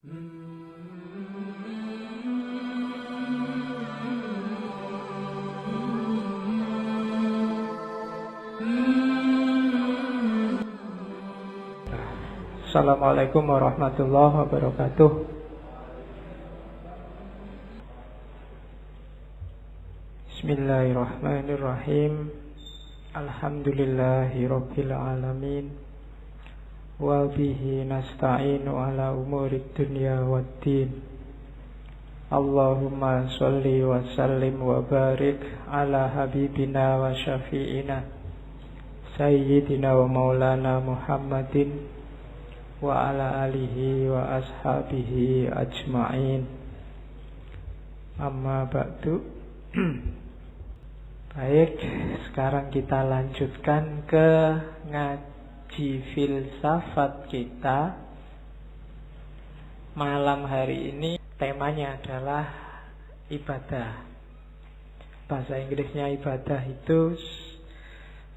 Assalamualaikum warahmatullahi wabarakatuh. Bismillahirrahmanirrahim. Alhamdulillahi rabbil alamin. Wa bihi nasta'inu ala umurid dunya waddin. Allahumma sholli wa sallim wa barik ala habibina wa syafi'ina Sayyidina wa maulana Muhammadin wa ala alihi wa ashabihi ajma'in. Amma ba'du. Baik, sekarang kita lanjutkan ke ngaji filsafat kita. Malam hari ini temanya adalah ibadah. Bahasa Inggrisnya ibadah itu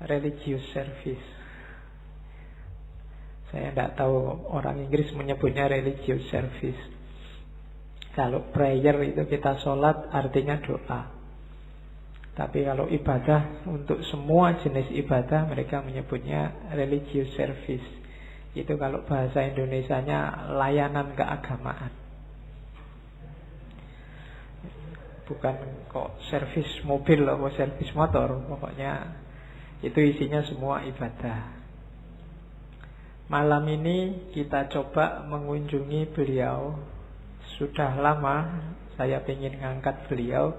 religious service. Saya tidak tahu orang Inggris menyebutnya religious service. Kalau prayer itu kita sholat artinya doa. Tapi kalau ibadah, untuk semua jenis ibadah mereka menyebutnya religious service. Itu kalau bahasa Indonesianya layanan keagamaan. Bukan kok servis mobil atau servis motor. Pokoknya itu isinya semua ibadah. Malam ini kita coba mengunjungi beliau. Sudah lama saya ingin ngangkat beliau,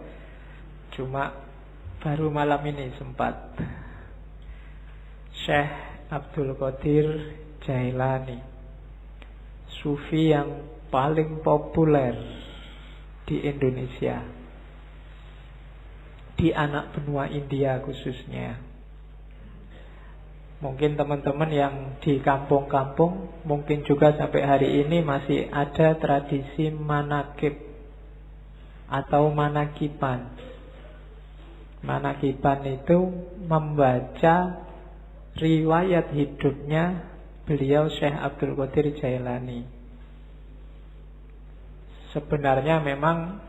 cuma baru malam ini sempat. Syekh Abdul Qadir Jailani, sufi yang paling populer di Indonesia, di anak benua India khususnya. Mungkin teman-teman yang di kampung-kampung, mungkin juga sampai hari ini masih ada tradisi manakib atau manakiban. Manakiban itu membaca riwayat hidupnya beliau Syekh Abdul Qadir Jailani. Sebenarnya memang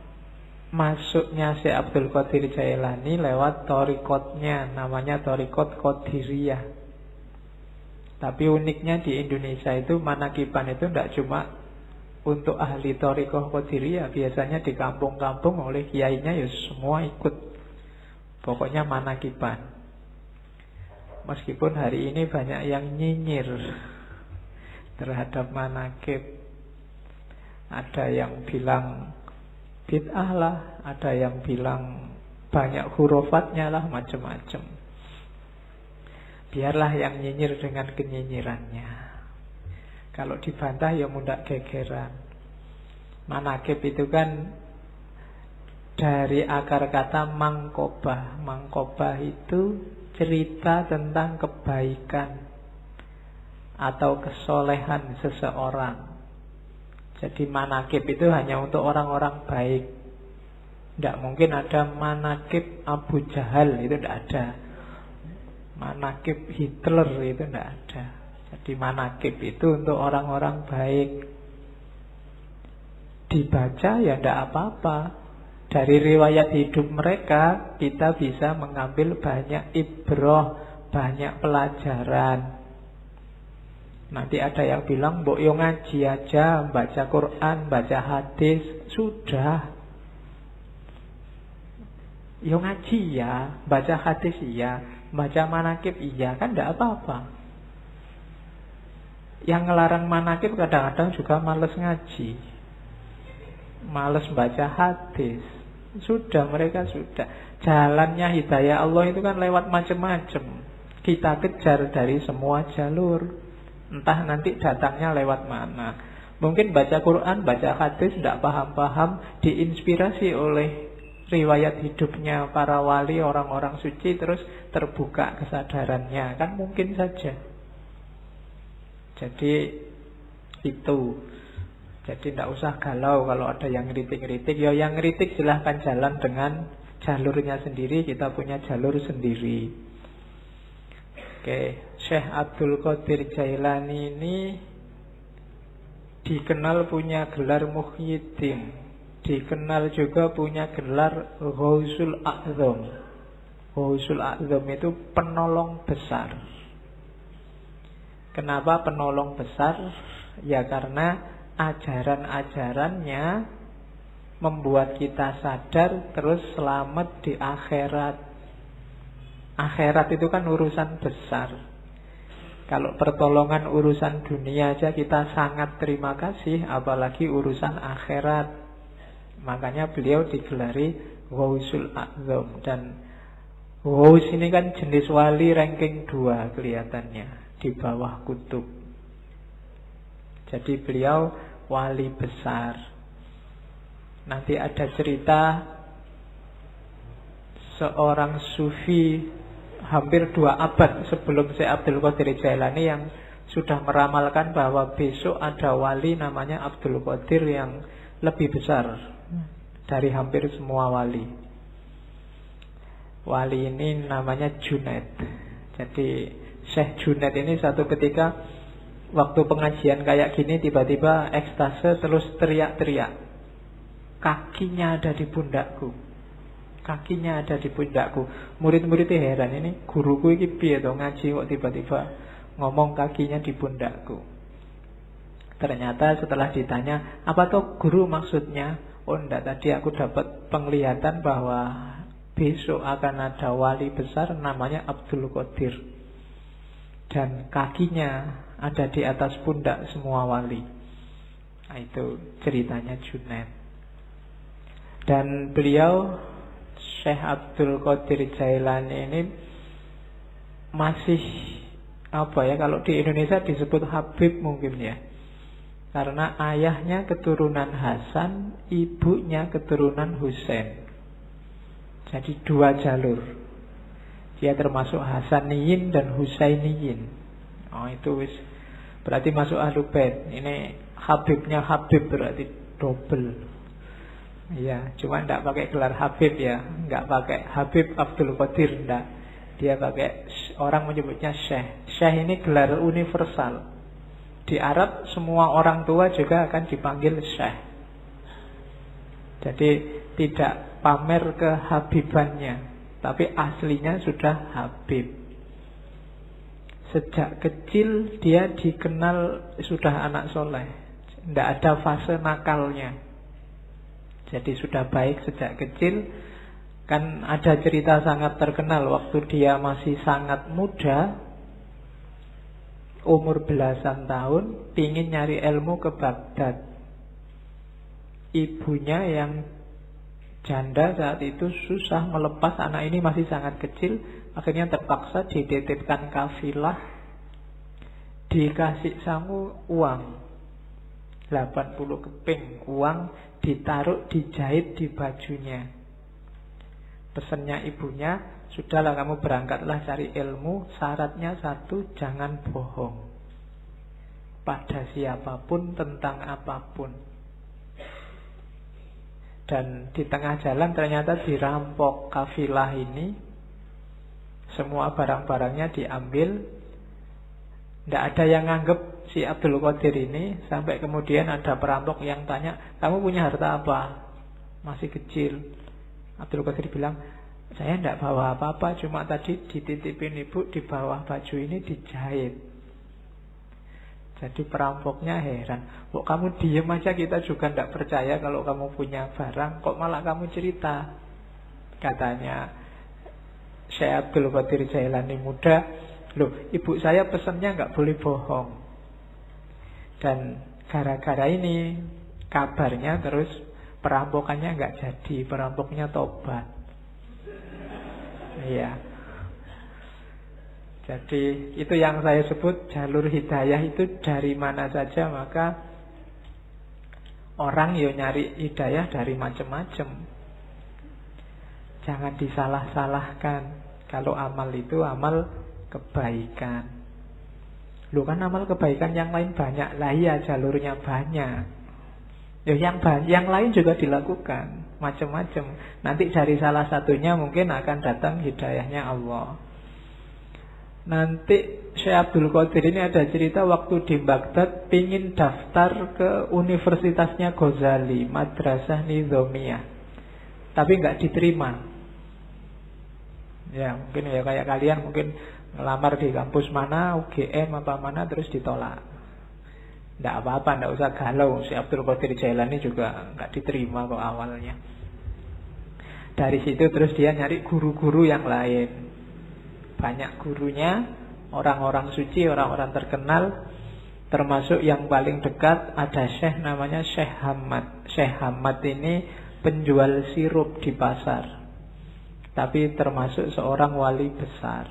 masuknya Syekh Abdul Qadir Jailani lewat thariqatnya, namanya thariqat Qadiriyah. Tapi uniknya di Indonesia itu manakiban itu tidak cuma untuk ahli thariqah Qadiriyah. Biasanya di kampung-kampung oleh kiainya ya semua ikut. Pokoknya manakiban. Meskipun hari ini banyak yang nyinyir terhadap manakib. Ada yang bilang bid'ah lah, ada yang bilang banyak hurufatnya lah, macam-macam. Biarlah yang nyinyir dengan kenyinyirannya. Kalau dibantah ya mudah gegeran. Manakib itu kan dari akar kata mangkobah. Mangkobah itu cerita tentang kebaikan atau kesolehan seseorang. Jadi manakib itu hanya untuk orang-orang baik. Tidak mungkin ada manakib Abu Jahal, itu tidak ada. Manakib Hitler itu tidak ada. Jadi manakib itu untuk orang-orang baik. Dibaca ya tidak apa-apa. Dari riwayat hidup mereka kita bisa mengambil banyak ibrah, banyak pelajaran. Nanti ada yang bilang mbok yo ngaji aja, baca Quran, baca hadis, sudah. Yo ngaji ya, baca hadis iya, baca manakib iya, kan tidak apa-apa. Yang ngelarang manakib kadang-kadang juga males ngaji, males baca hadis. Sudah, mereka sudah. Jalannya hidayah Allah itu kan lewat macam-macam. Kita kejar dari semua jalur. Entah nanti datangnya lewat mana. Mungkin baca Quran, baca hadis tidak paham-paham, diinspirasi oleh riwayat hidupnya para wali, orang-orang suci, terus terbuka kesadarannya. Kan mungkin saja. Jadi itu. Jadi tidak usah galau kalau ada yang ngeritik-ngeritik. Ya yang ngeritik silahkan jalan dengan jalurnya sendiri. Kita punya jalur sendiri. Oke, Syekh Abdul Qadir Jailani ini dikenal punya gelar Muhyiddin, dikenal juga punya gelar Ghausul A'zam. Ghausul A'zam itu penolong besar. Kenapa penolong besar? Ya karena ajaran-ajarannya membuat kita sadar terus selamat di akhirat. Akhirat itu kan urusan besar. Kalau pertolongan urusan dunia aja kita sangat terima kasih, apalagi urusan akhirat. Makanya beliau digelari Ghausul A'zam. Dan Ghaus ini kan jenis wali ranking 2 kelihatannya, di bawah kutub. Jadi beliau wali besar. Nanti ada cerita seorang sufi hampir 2 abad sebelum Syekh Abdul Qadir Jailani yang sudah meramalkan bahwa besok ada wali namanya Abdul Qadir yang lebih besar dari hampir semua wali. Wali ini namanya Junaid. Jadi Syekh Junaid ini satu ketika waktu pengajian kayak gini tiba-tiba ekstase terus teriak-teriak. Kakinya ada di pundakku. Kakinya ada di pundakku. Murid-muridnya heran, ini guruku ini piye to ngaji kok tiba-tiba ngomong kakinya di pundakku. Ternyata setelah ditanya, apa toh guru maksudnya? Oh enggak, tadi aku dapat penglihatan bahwa besok akan ada wali besar namanya Abdul Qadir. Dan kakinya ada di atas pundak semua wali. Nah, itu ceritanya Junaid. Dan beliau Syekh Abdul Qadir Jailani ini masih apa ya, kalau di Indonesia disebut Habib mungkin ya. Karena ayahnya keturunan Hasan, ibunya keturunan Husain. Jadi 2 jalur. Dia termasuk Hasaniyin dan Husainiyin. Oh itu wis berarti masuk Ahlul Bait. Ini Habibnya Habib berarti double. Iya, cuma tidak pakai gelar Habib ya, nggak pakai Habib Abdul Qadir, enggak. Dia pakai, orang menyebutnya Syekh. Syekh ini gelar universal. Di Arab semua orang tua juga akan dipanggil Syekh. Jadi tidak pamer kehabibannya, tapi aslinya sudah Habib. Sejak kecil dia dikenal sudah anak soleh, tidak ada fase nakalnya. Jadi sudah baik sejak kecil. Kan ada cerita sangat terkenal waktu dia masih sangat muda, umur belasan tahun, pingin nyari ilmu ke Baghdad. Ibunya yang janda saat itu susah melepas anak ini masih sangat kecil. Akhirnya terpaksa dititipkan kafilah, dikasih sangu uang 80 keping uang, ditaruh, dijahit di bajunya. Pesannya ibunya, sudahlah kamu berangkatlah cari ilmu, syaratnya 1, jangan bohong pada siapapun tentang apapun. Dan di tengah jalan ternyata dirampok kafilah ini, semua barang-barangnya diambil. Tidak ada yang nganggep si Abdul Qadir ini, sampai kemudian ada perampok yang tanya, kamu punya harta apa? Masih kecil. Abdul Qadir bilang, saya tidak bawa apa-apa, cuma tadi dititipin ibu, di bawah baju ini dijahit. Jadi perampoknya heran, kok kamu diem aja, kita juga tidak percaya kalau kamu punya barang, kok malah kamu cerita. Katanya Syekh Abdul Qadir Jailani muda, loh ibu saya pesannya nggak boleh bohong. Dan gara-gara ini kabarnya terus perampokannya nggak jadi, perampoknya tobat. Iya. Jadi itu yang saya sebut jalur hidayah itu dari mana saja, maka orang yo nyari hidayah dari macam-macam. Jangan disalah-salahkan. Kalau amal itu amal kebaikan. Loh kan amal kebaikan yang lain banyak. Lah iya jalurnya banyak. Ya yang lain juga dilakukan macam-macam. Nanti dari salah satunya mungkin akan datang hidayahnya Allah. Nanti Syekh Abdul Qadir ini ada cerita waktu di Baghdad pingin daftar ke universitasnya Ghazali, Madrasah Nizamiyah, tapi nggak diterima. Ya mungkin ya kayak kalian mungkin ngelamar di kampus mana, UGM apa mana, terus ditolak. Nggak apa-apa, nggak usah galau. Syekh Abdul Qadir Jailani juga nggak diterima kok awalnya. Dari situ terus dia nyari guru-guru yang lain. Banyak gurunya, orang-orang suci, orang-orang terkenal. Termasuk yang paling dekat ada syekh namanya Syekh Hamad. Syekh Hamad ini penjual sirup di pasar, tapi termasuk seorang wali besar.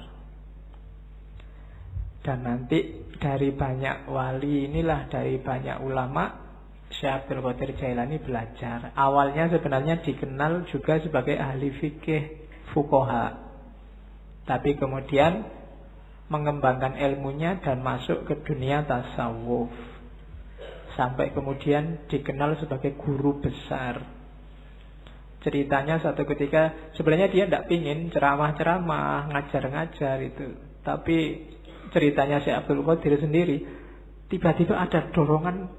Dan nanti dari banyak wali inilah, dari banyak ulama, Syekh Abdul Qadir Jailani belajar. Awalnya sebenarnya dikenal juga sebagai ahli fikih, fuqaha, tapi kemudian mengembangkan ilmunya dan masuk ke dunia tasawuf, sampai kemudian dikenal sebagai guru besar. Ceritanya satu ketika, sebenarnya dia tidak pingin ceramah-ceramah, ngajar-ngajar itu, tapi ceritanya Syekh Abdul Qadir sendiri, tiba-tiba ada dorongan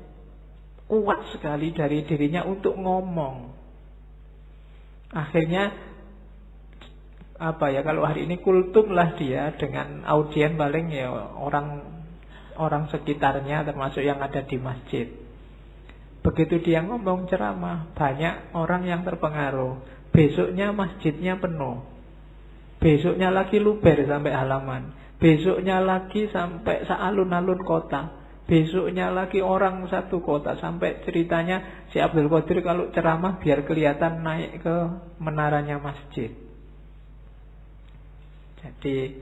kuat sekali dari dirinya untuk ngomong. Akhirnya kalau hari ini kultum lah dia dengan audien paling ya orang sekitarnya, termasuk yang ada di masjid. Begitu dia ngomong ceramah, banyak orang yang terpengaruh. Besoknya masjidnya penuh, besoknya lagi luber sampai halaman, besoknya lagi sampai sealun-alun kota, besoknya lagi orang satu kota. Sampai ceritanya si Abdul Qadir kalau ceramah biar kelihatan naik ke menaranya masjid. Jadi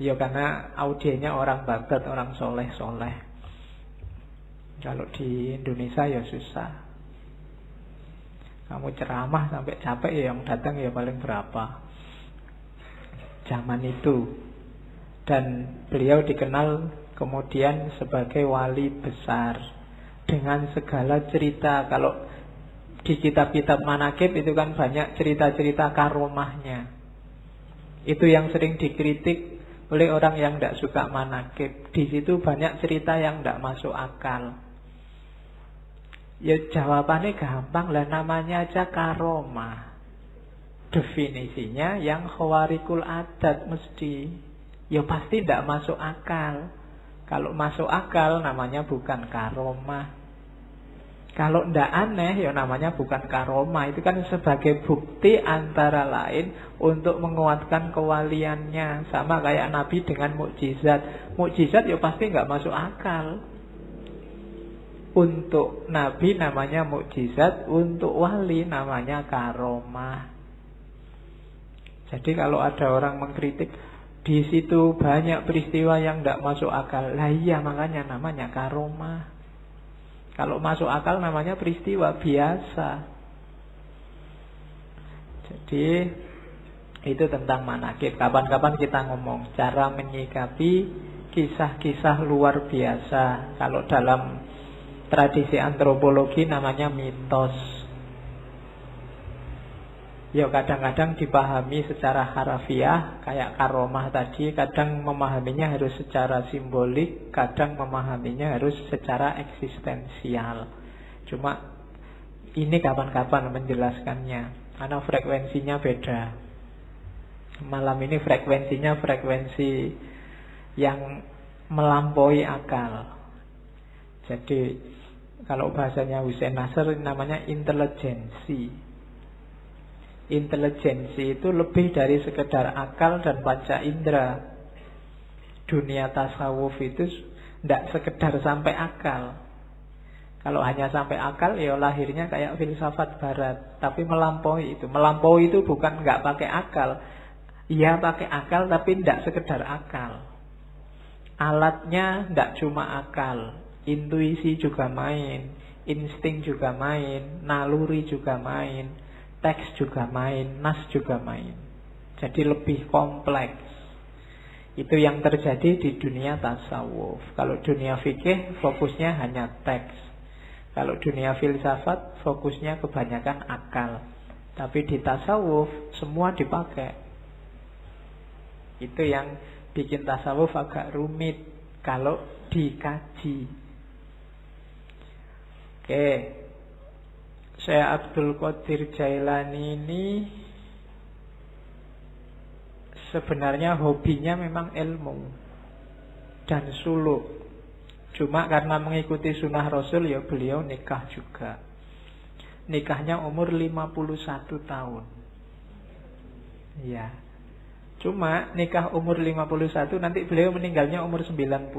ya karena audiennya orang Baghdad, orang soleh-soleh. Kalau di Indonesia ya susah. Kamu ceramah sampai capek ya yang datang ya paling berapa zaman itu. Dan beliau dikenal kemudian sebagai wali besar dengan segala cerita. Kalau di kitab-kitab manaqib itu kan banyak cerita-cerita karomahnya. Itu yang sering dikritik oleh orang yang tidak suka manaqib. Di situ banyak cerita yang tidak masuk akal. Ya jawabannya gampang lah, namanya aja karomah. Definisinya yang khawarikul adat mesti. Ya pasti tidak masuk akal. Kalau masuk akal namanya bukan karomah. Kalau tidak aneh ya namanya bukan karomah. Itu kan sebagai bukti antara lain untuk menguatkan kewaliannya. Sama kayak Nabi dengan mukjizat. Mukjizat ya pasti nggak masuk akal. Untuk Nabi namanya mukjizat, untuk wali namanya karomah. Jadi kalau ada orang mengkritik, di situ banyak peristiwa yang tidak masuk akal. Lah iya, makanya namanya karomah. Kalau masuk akal namanya peristiwa biasa. Jadi itu tentang manaqib. Kapan-kapan kita ngomong cara menyikapi kisah-kisah luar biasa. Kalau dalam tradisi antropologi namanya mitos. Ya kadang-kadang dipahami secara harafiah kayak karomah tadi, kadang memahaminya harus secara simbolik, kadang memahaminya harus secara eksistensial. Cuma ini kapan-kapan menjelaskannya, karena frekuensinya beda. Malam ini frekuensinya frekuensi yang melampaui akal. Jadi kalau bahasanya Hussein Nasr namanya intelijensi. Intelijensi itu lebih dari sekedar akal dan panca indera. Dunia tasawuf itu tidak sekedar sampai akal. Kalau hanya sampai akal ya lahirnya kayak filsafat barat. Tapi melampaui itu. Melampaui itu bukan nggak pakai akal. Iya pakai akal tapi tidak sekedar akal. Alatnya tidak cuma akal. Intuisi juga main, insting juga main, naluri juga main, teks juga main, nas juga main. Jadi lebih kompleks. Itu yang terjadi di dunia tasawuf. Kalau dunia fikih fokusnya hanya teks. Kalau dunia filsafat fokusnya kebanyakan akal. Tapi di tasawuf semua dipakai. Itu yang bikin tasawuf agak rumit kalau dikaji. Oke, Syekh Abdul Qadir Jailani ini sebenarnya hobinya memang ilmu dan suluk. Cuma karena mengikuti sunnah Rasul ya beliau nikah juga. Nikahnya umur 51 tahun. Ya. Cuma nikah umur 51, nanti beliau meninggalnya umur 90.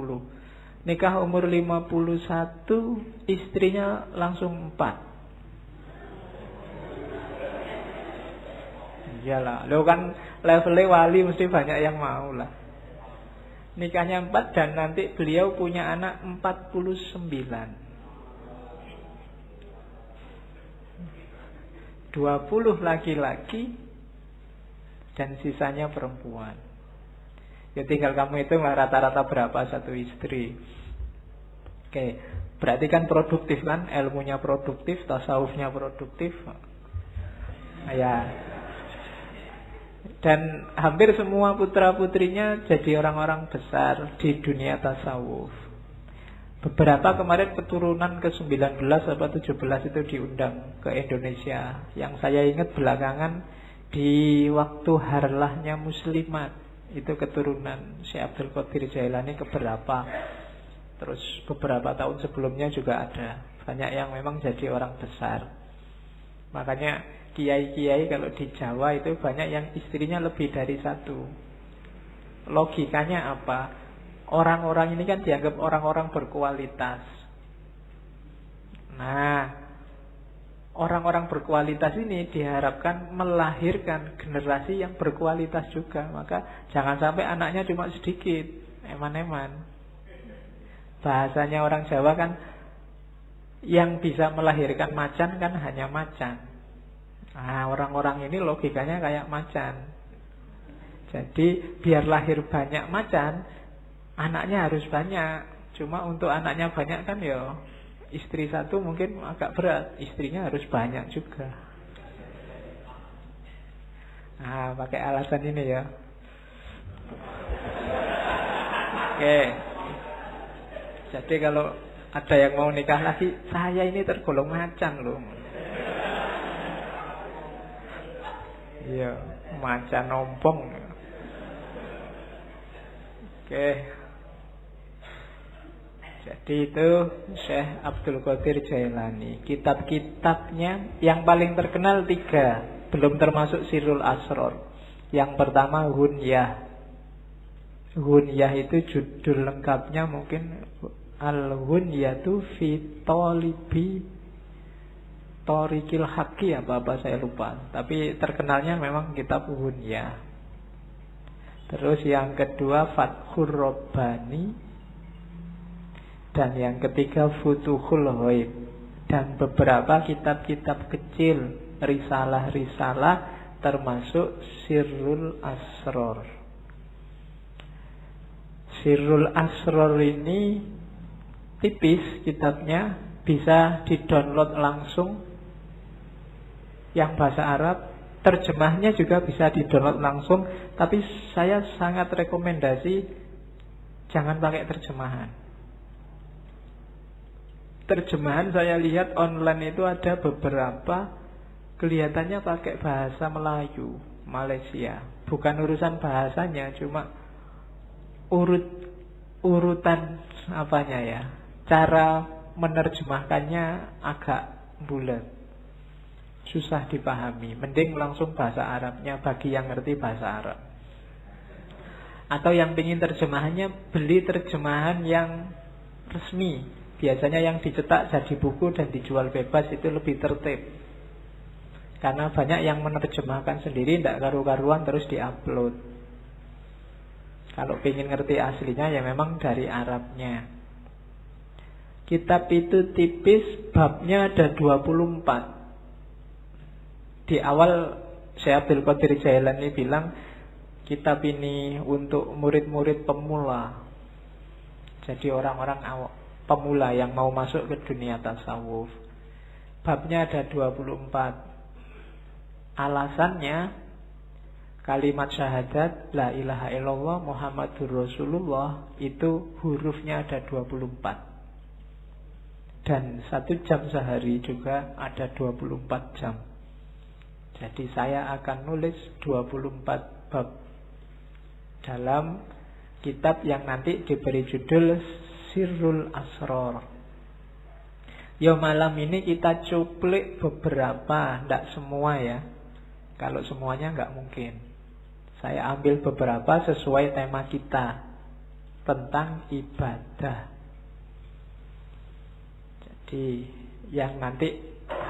Nikah umur 51, istrinya langsung 4. Iyalah, lo kan levelnya wali mesti banyak yang mau lah. Nikahnya 4 dan nanti beliau punya anak 49. 20 laki-laki dan sisanya perempuan. Ya tinggal kamu hitung lah rata-rata berapa satu istri. Oke, berarti kan produktif kan? Ilmunya produktif, tasawufnya produktif. Ya. Dan hampir semua putra-putrinya jadi orang-orang besar di dunia tasawuf. Beberapa kemarin keturunan ke-19 atau 17 itu diundang ke Indonesia. Yang saya ingat belakangan di waktu harlahnya Muslimat, itu keturunan Syekh Abdul Qadir Jailani keberapa. Terus beberapa tahun sebelumnya juga ada. Banyak yang memang jadi orang besar. Makanya kiai-kiai kalau di Jawa itu banyak yang istrinya lebih dari satu. Logikanya apa? Orang-orang ini kan dianggap orang-orang berkualitas. Nah, orang-orang berkualitas ini diharapkan melahirkan generasi yang berkualitas juga. Maka jangan sampai anaknya cuma sedikit, eman-eman. Bahasanya orang Jawa kan, yang bisa melahirkan macan kan hanya macan. Nah, orang-orang ini logikanya kayak macan. Jadi biar lahir banyak macan, anaknya harus banyak. Cuma untuk anaknya banyak kan ya istri satu mungkin agak berat, istrinya harus banyak juga. Nah, pakai alasan ini ya. Oke. Jadi kalau ada yang mau nikah lagi, saya ini tergolong macan loh. Iya, macan ompong. Oke. Jadi itu Syekh Abdul Qadir Jailani. Kitab-kitabnya yang paling terkenal 3, belum termasuk Sirrul Asrar. Yang pertama Ghunyah. Ghunyah itu judul lengkapnya mungkin Al-Ghunyatu fi Talibi Tariqil Haqqi, apa saya lupa. Tapi terkenalnya memang kitab Ghunyah. Terus yang kedua Fathur Rabbani. Dan yang ketiga Futuhul Ghaib. Dan beberapa kitab-kitab kecil, risalah-risalah, termasuk Sirrul Asrar. Sirrul Asrar ini tipis kitabnya, bisa di-download langsung. Yang bahasa Arab, terjemahnya juga bisa di-download langsung. Tapi saya sangat rekomendasi jangan pakai terjemahan. Terjemahan saya lihat online itu ada beberapa kelihatannya pakai bahasa Melayu Malaysia. Bukan urusan bahasanya, cuma urutan apanya ya, cara menerjemahkannya agak bulat, susah dipahami. Mending langsung bahasa Arabnya bagi yang ngerti bahasa Arab. Atau yang ingin terjemahannya, beli terjemahan yang resmi. Biasanya yang dicetak jadi buku dan dijual bebas, itu lebih tertib. Karena banyak yang menerjemahkan sendiri, tidak karu-karuan terus diupload. Kalau ingin ngerti aslinya ya memang dari Arabnya. Kitab itu tipis, babnya ada 24. Di awal Syekh Abdul Qadir Jailani bilang kitab ini untuk murid-murid pemula. Jadi orang-orang pemula yang mau masuk ke dunia tasawuf. Babnya ada 24. Alasannya, Kalimat syahadat la ilaha illallah Muhammadur Rasulullah itu hurufnya ada 24. Dan 1 jam sehari juga ada 24 jam. Jadi saya akan nulis 24 bab dalam kitab yang nanti diberi judul Sirrul Asrar. Ya malam ini kita cuplik beberapa, tidak semua ya. Kalau semuanya nggak mungkin. Saya ambil beberapa sesuai tema kita tentang ibadah. Jadi yang nanti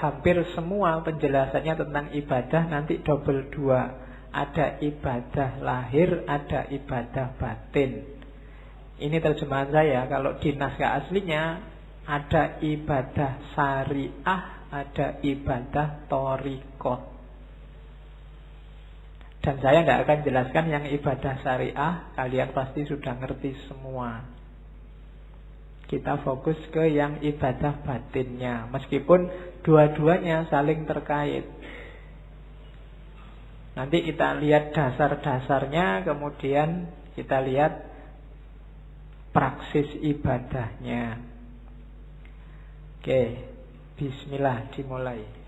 hampir semua penjelasannya tentang ibadah nanti double 2. Ada ibadah lahir, ada ibadah batin. Ini terjemahan saya. Kalau di naskah aslinya ada ibadah syariah, ada ibadah thariqah. Dan saya tidak akan jelaskan yang ibadah syariah, kalian pasti sudah ngerti semua. Kita fokus ke yang ibadah batinnya, meskipun dua-duanya saling terkait. Nanti kita lihat dasar-dasarnya, kemudian kita lihat praksis ibadahnya. Oke, bismillah, dimulai.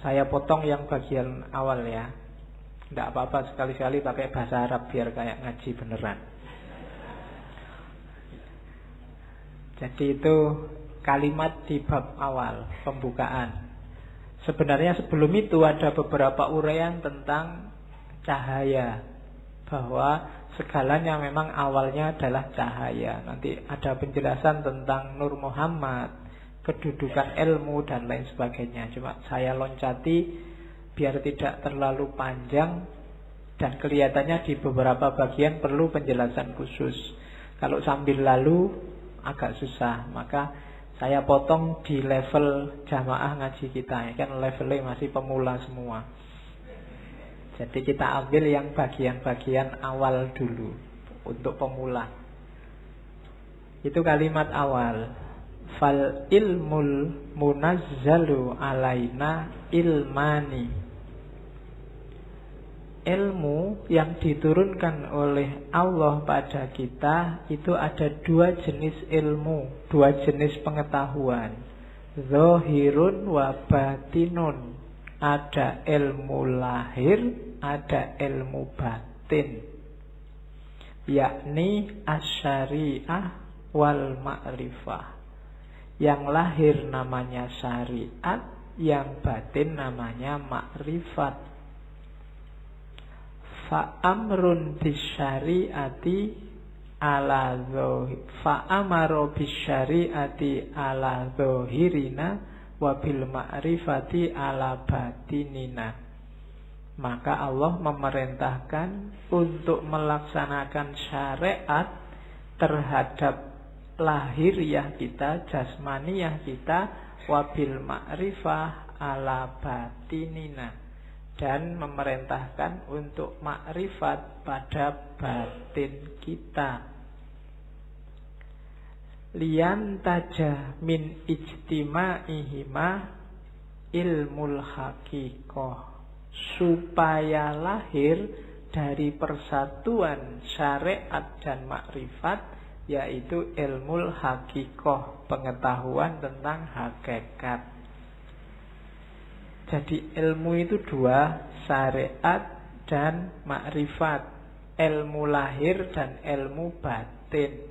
Saya potong yang bagian awal ya. Tidak apa-apa, sekali-sekali pakai bahasa Arab biar kayak ngaji beneran. Jadi itu kalimat di bab awal, pembukaan. Sebenarnya sebelum itu ada beberapa uraian tentang cahaya, bahwa segalanya memang awalnya adalah cahaya. Nanti ada penjelasan tentang Nur Muhammad, kedudukan ilmu dan lain sebagainya. Cuma saya loncati biar tidak terlalu panjang dan kelihatannya di beberapa bagian perlu penjelasan khusus. Kalau sambil lalu agak susah, maka saya potong di level jamaah ngaji kita. Kan levelnya masih pemula semua. Jadi kita ambil yang bagian-bagian awal dulu untuk pemula. Itu kalimat awal. Fal ilmul munazzalu alaina ilmani. Ilmu yang diturunkan oleh Allah pada kita itu ada 2 jenis ilmu, 2 jenis pengetahuan. Zahirun wa batinun. Ada ilmu lahir, ada ilmu batin. Yakni asyariah wal ma'rifah. Yang lahir namanya syariat, yang batin namanya makrifat. Fa'amrun bisyariati ala zohir, fa'amaro bisyariati ala zohirina, wabil makrifati ala batinina. Maka Allah memerintahkan untuk melaksanakan syariat terhadap lahiriah kita, jasmaniyah kita, wabil ma'rifah ala batinina, dan memerintahkan untuk makrifat pada batin kita. Lian tajah min ijtima'ihima ilmul haqiqah, supaya lahir dari persatuan syariat dan makrifat, yaitu ilmul haqiqah, pengetahuan tentang hakikat. Jadi ilmu itu 2, syariat dan makrifat, ilmu lahir dan ilmu batin.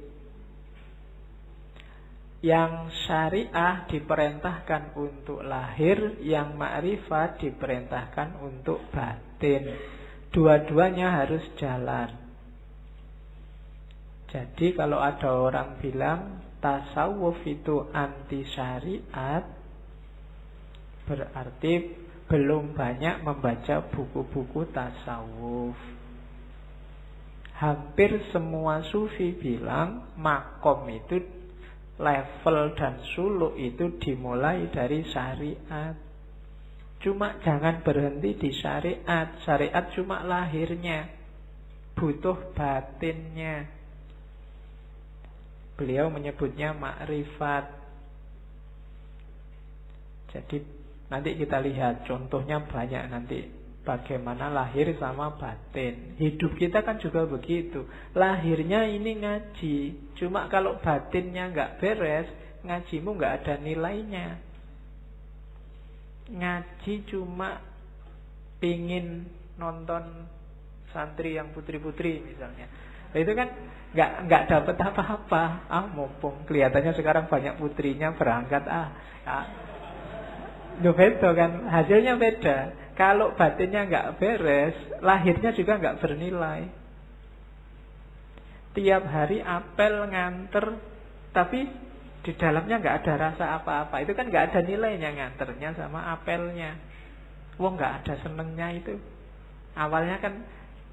Yang syariah diperintahkan untuk lahir, yang makrifat diperintahkan untuk batin. Dua-duanya harus jalan. Jadi kalau ada orang bilang tasawuf itu anti syariat, berarti belum banyak membaca buku-buku tasawuf. Hampir semua sufi bilang makom itu, level dan suluk itu dimulai dari syariat. Cuma jangan berhenti di syariat. Syariat cuma lahirnya, butuh batinnya. Beliau menyebutnya makrifat. Jadi nanti kita lihat contohnya banyak nanti Bagaimana lahir sama batin. Hidup kita kan juga begitu. Lahirnya ini ngaji. Cuma kalau batinnya nggak beres, ngajimu nggak ada nilainya. Ngaji cuma pingin nonton santri yang putri-putri misalnya. Itu kan nggak dapat apa-apa. Mumpung kelihatannya sekarang banyak putrinya berangkat. Beda kan, hasilnya beda. Kalau batinnya nggak beres, lahirnya juga nggak bernilai. Tiap hari apel nganter, tapi di dalamnya nggak ada rasa apa-apa. Itu kan nggak ada nilainya nganternya sama apelnya. Wah, nggak ada senengnya itu. Awalnya kan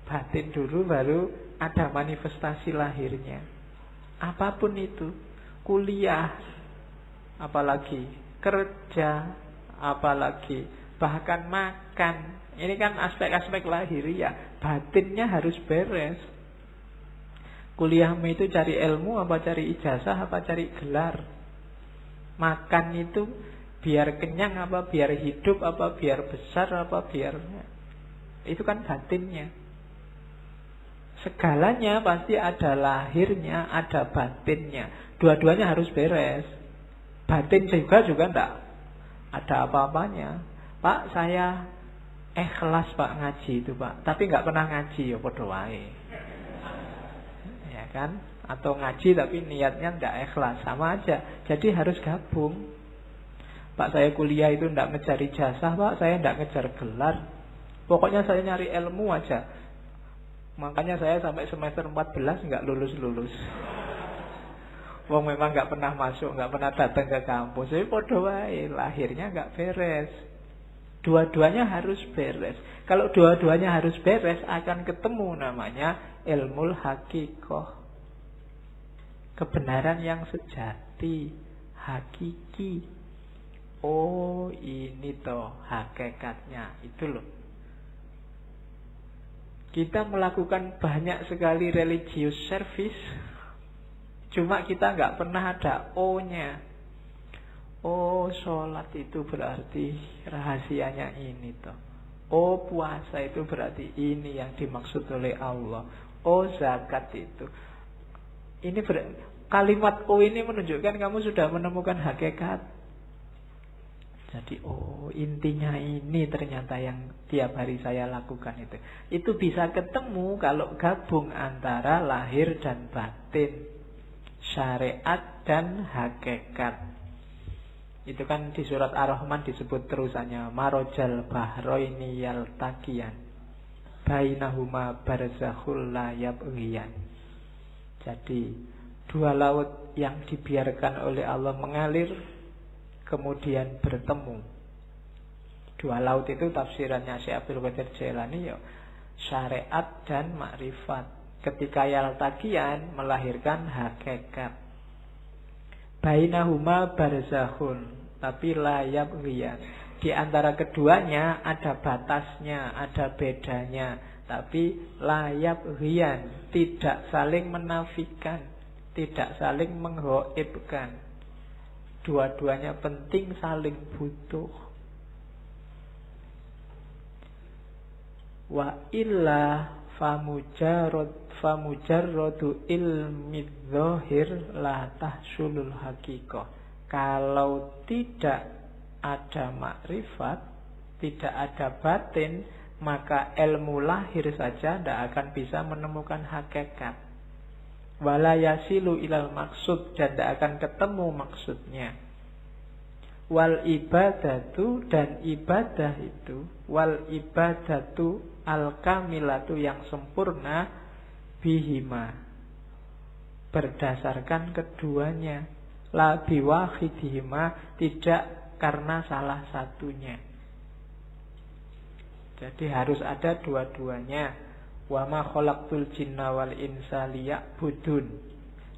batin dulu, baru ada manifestasi lahirnya. Apapun itu, kuliah, apalagi kerja, apalagi bahkan makan. Ini kan aspek-aspek lahiriah. Batinnya harus beres. Kuliahmu itu cari ilmu apa cari ijazah apa cari gelar. Makan itu biar kenyang apa biar hidup apa biar besar apa biar. Itu kan batinnya. Segalanya pasti ada lahirnya, ada batinnya. Dua-duanya harus beres. Batin juga enggak ada apa-apanya. Pak, saya ikhlas Pak ngaji itu Pak, tapi nggak pernah ngaji, ya padha wae. Ya kan? Atau ngaji tapi niatnya nggak ikhlas, sama aja. Jadi harus gabung. Pak, saya kuliah itu nggak ngejar ijazah Pak, saya nggak ngejar gelar. Pokoknya saya nyari ilmu aja. Makanya saya sampai semester 14 nggak lulus-lulus. Wong memang nggak pernah masuk, nggak pernah datang ke kampus. Jadi padha wae, lahirnya nggak beres. Dua-duanya harus beres. Kalau dua-duanya harus beres, akan ketemu namanya ilmul hakikoh. Kebenaran yang sejati, hakiki. Oh, ini toh hakikatnya. Itu loh. Kita melakukan banyak sekali religious service, cuma kita nggak pernah ada O-nya. Oh, sholat itu berarti rahasianya ini toh. Oh, puasa itu berarti ini yang dimaksud oleh Allah. Oh, zakat itu. Ini kalimat O ini menunjukkan kamu sudah menemukan hakikat. Jadi, oh, intinya ini ternyata yang tiap hari saya lakukan itu. Itu bisa ketemu kalau gabung antara lahir dan batin, syariat dan hakikat. Itu kan di surat Ar-Rahman disebut terusannya marojal bahroini yaltaqiyan bainahuma barzakhul la yabghiyan. Jadi dua laut yang dibiarkan oleh Allah mengalir kemudian bertemu. Dua laut itu tafsirannya Syekh Abdul Qadir Jailani ya, syariat dan makrifat. Ketika yaltaqiyan melahirkan hakikat. Bainahuma barzakhun, tapi la yabghiyan. Di antara keduanya ada batasnya, ada bedanya, tapi la yabghiyan, tidak saling menafikan, tidak saling menghoibkan. Dua-duanya penting, saling butuh. Wa illa famujarradu ilmi dzahir la tahsulul haqiqah. Kalau tidak ada makrifat, tidak ada batin, maka ilmu lahir saja tidak akan bisa menemukan hakikat. Wala yasilu ilal maksud, dan tidak akan ketemu maksudnya. Wal ibadatu, dan ibadah itu, wal ibadatu al-kamilatu, yang sempurna, bihima, berdasarkan keduanya, la biwahidihima, tidak karena salah satunya. Jadi harus ada dua-duanya. Wa ma khalaqtul jinna wal insa liya'budun,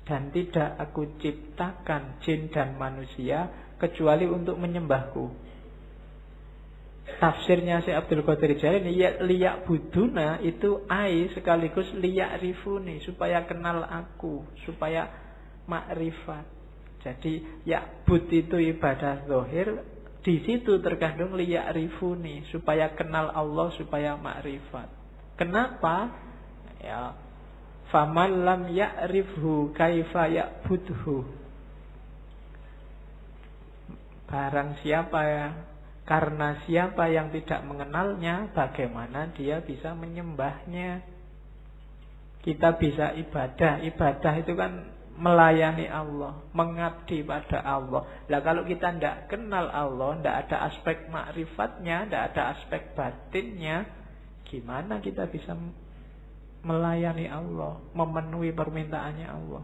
dan tidak aku ciptakan jin dan manusia kecuali untuk menyembahku. Tafsirnya Syekh Abdul Qadir Jailani, liya'buduna itu ai sekaligus liya'rifuni, supaya kenal aku, supaya makrifat. Jadi ya'bud itu ibadah zahir, Di situ terkandung liya'rifuni, supaya kenal Allah, supaya makrifat. Kenapa? Ya, faman lam ya'rifhu kaifa ya'budhu. Barang siapa ya, karena siapa yang tidak mengenalnya, bagaimana dia bisa menyembahnya? Kita bisa ibadah. Ibadah itu kan melayani Allah, mengabdi pada Allah. Lah kalau kita tidak kenal Allah, tidak ada aspek makrifatnya, tidak ada aspek batinnya, gimana kita bisa melayani Allah, memenuhi permintaannya Allah?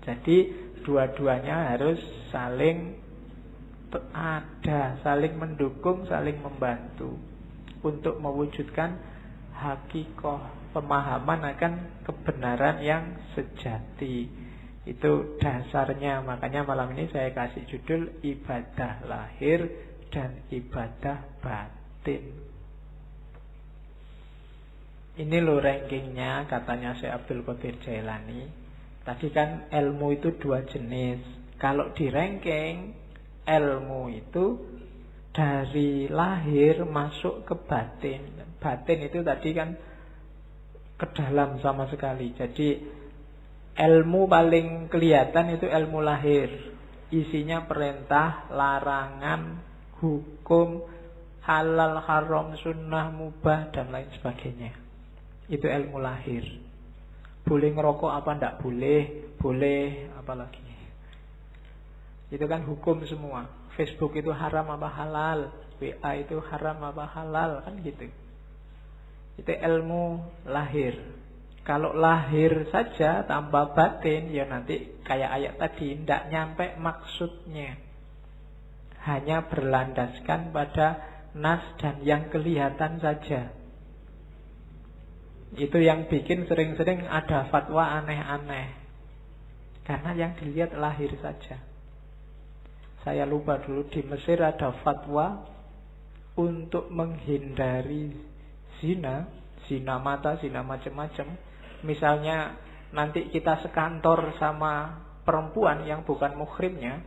Jadi dua-duanya harus saling ada, saling mendukung, saling membantu untuk mewujudkan hakikoh, pemahaman akan kebenaran yang sejati. Itu dasarnya. Makanya malam ini saya kasih judul ibadah lahir dan ibadah batin. Ini loh rankingnya, katanya Syekh Abdul Qadir Jailani. Tadi kan ilmu itu dua jenis. Kalau di ranking, ilmu itu dari lahir masuk ke batin. Batin itu tadi kan ke dalam sama sekali. Jadi ilmu paling kelihatan itu ilmu lahir. Isinya perintah, larangan, hukum, halal, haram, sunnah, mubah, dan lain sebagainya. Itu ilmu lahir. Boleh ngerokok apa enggak boleh, boleh apalagi. Itu kan hukum semua. Facebook itu haram apa halal, WA itu haram apa halal, kan gitu. Itu ilmu lahir. Kalau lahir saja tanpa batin, ya nanti kayak ayat tadi, tidak nyampe maksudnya. Hanya berlandaskan pada nas dan yang kelihatan saja. Itu yang bikin sering-sering ada fatwa aneh-aneh. Karena yang dilihat lahir saja. Saya lupa dulu di Mesir ada fatwa untuk menghindari zina mata, zina macam-macam. Misalnya nanti kita sekantor sama perempuan yang bukan muhrimnya,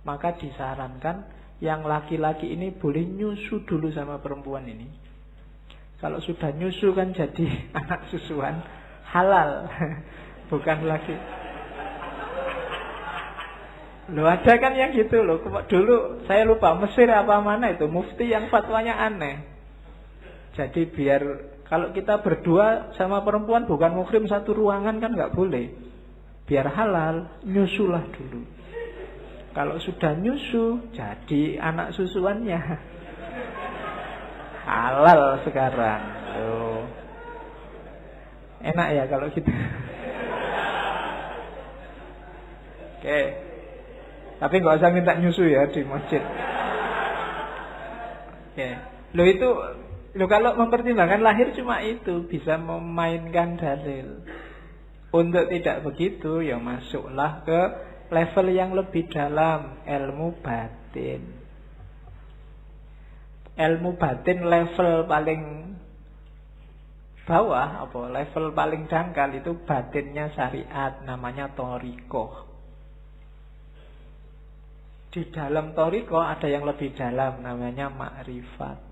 maka disarankan yang laki-laki ini boleh nyusu dulu sama perempuan ini. Kalau sudah nyusu kan jadi anak susuan, halal. Bukan lagi. Loh ada kan yang gitu loh. Dulu saya lupa Mesir apa mana itu, mufti yang fatwanya aneh. Jadi biar kalau kita berdua sama perempuan bukan muhrim satu ruangan kan nggak boleh. Biar halal, nyusulah dulu. Kalau sudah nyusu, jadi anak susuannya. Halal sekarang. Loh. Enak ya kalau gitu. Oke. Tapi nggak usah minta nyusu ya di masjid. Oke. Loh itu, loh kalau mempertimbangkan lahir cuma itu, bisa memainkan dalil. Untuk tidak begitu, ya masuklah ke level yang lebih dalam, ilmu batin. Ilmu batin level paling bawah, apa? Level paling dangkal itu batinnya syariat, namanya thariqah. Di dalam thariqah ada yang lebih dalam, namanya makrifat.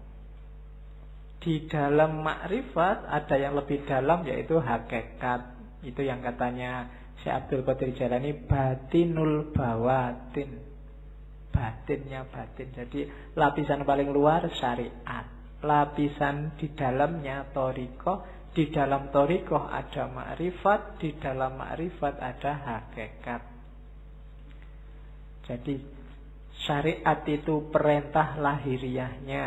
Di dalam makrifat ada yang lebih dalam, yaitu hakikat. Itu yang katanya Syekh Abdul Qadir Jailani, batinul bawatin. Batinnya batin. Jadi lapisan paling luar syariat, lapisan di dalamnya thariqah. Di dalam thariqah ada makrifat, di dalam makrifat ada hakikat. Jadi syariat itu perintah lahiriahnya.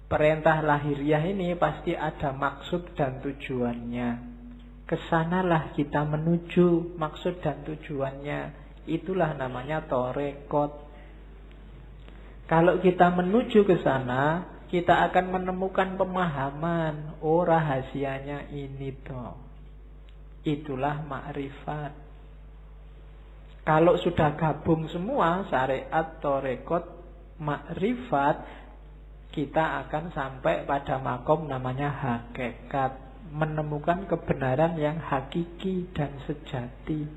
Perintah lahiriah ini pasti ada maksud dan tujuannya. Kesanalah kita menuju maksud dan tujuannya. Itulah namanya thariqat. Kalau kita menuju ke sana, kita akan menemukan pemahaman. Oh, rahasianya ini toh. Itulah makrifat. Kalau sudah gabung semua, syariat, thariqat, makrifat, kita akan sampai pada makom namanya hakikat. Menemukan kebenaran yang hakiki dan sejati.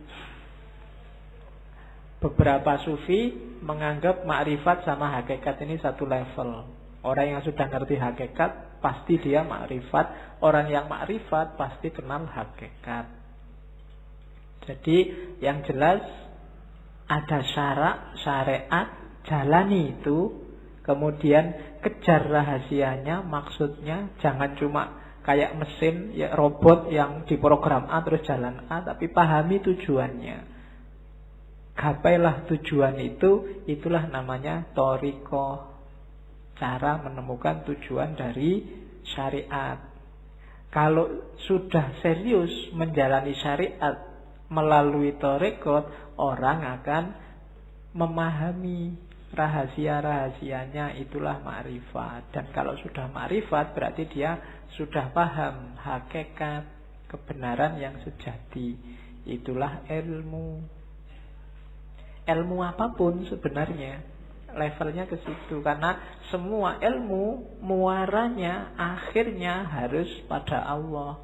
Beberapa sufi menganggap makrifat sama hakikat ini satu level. Orang yang sudah ngerti hakikat pasti dia makrifat, orang yang makrifat pasti kenal hakikat. Jadi yang jelas ada syariat, jalani itu, kemudian kejar rahasianya, maksudnya jangan cuma kayak mesin ya, robot yang diprogram A terus jalan A, tapi pahami tujuannya. Gapailah tujuan itu, itulah namanya thoriqah. Cara menemukan tujuan dari syariat. Kalau sudah serius menjalani syariat melalui thoriqah, orang akan memahami rahasia-rahasianya, itulah ma'rifat. Dan kalau sudah ma'rifat berarti dia sudah paham hakikat kebenaran yang sejati. Itulah ilmu. Ilmu apapun sebenarnya levelnya ke situ, karena semua ilmu muaranya akhirnya harus pada Allah,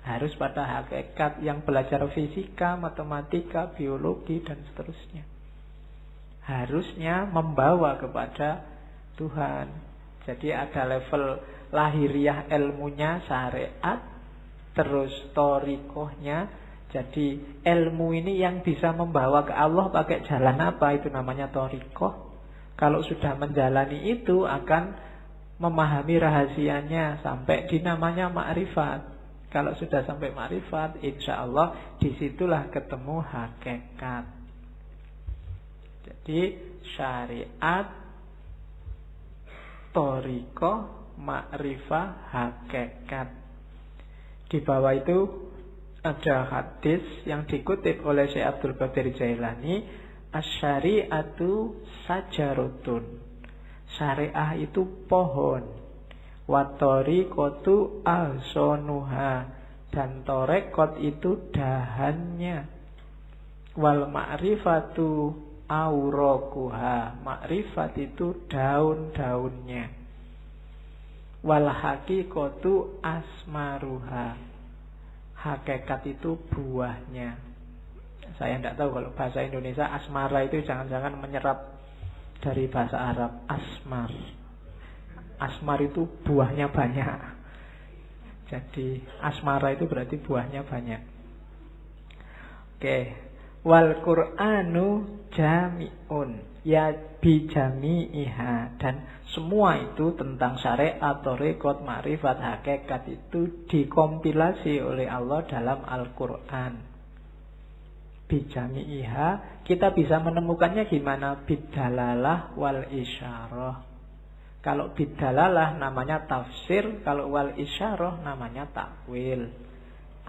harus pada hakikat. Yang belajar fisika, matematika, biologi dan seterusnya harusnya membawa kepada Tuhan. Jadi ada level lahiriah ilmunya syariat, terus thoriqahnya. Jadi ilmu ini yang bisa membawa ke Allah pakai jalan apa? Itu namanya thoriqah. Kalau sudah menjalani itu akan memahami rahasianya sampai di namanya ma'rifat. Kalau sudah sampai ma'rifat, insya Allah disitulah ketemu hakikat. Jadi syariat, thoriqah, ma'rifah, hakikat. Di bawah itu ada hadis yang dikutip oleh Syekh Abdul Qadir Jailani, asy-syari'atu sajaratun. Syariah itu pohon. Wa thoriqatu ahsanuha, dan thariqat itu dahannya. Wal ma'rifatu auraquha, makrifat itu daun-daunnya. Wal haqiqatu asmaruha, hakikat itu buahnya. Saya tidak tahu kalau bahasa Indonesia asmara itu jangan-jangan menyerap dari bahasa Arab. Asmar, asmar itu buahnya banyak. Jadi asmara itu berarti buahnya banyak. Oke. Wal Qur'anu jami'un, ya bijami'iha, dan semua itu tentang syariat, thariqat, ma'rifat, hakikat itu dikompilasi oleh Allah dalam Al-Qur'an. Bijami'iha, kita bisa menemukannya gimana? Bidalalah wal isyarah. Kalau bidalalah namanya tafsir, kalau wal isyarah namanya takwil.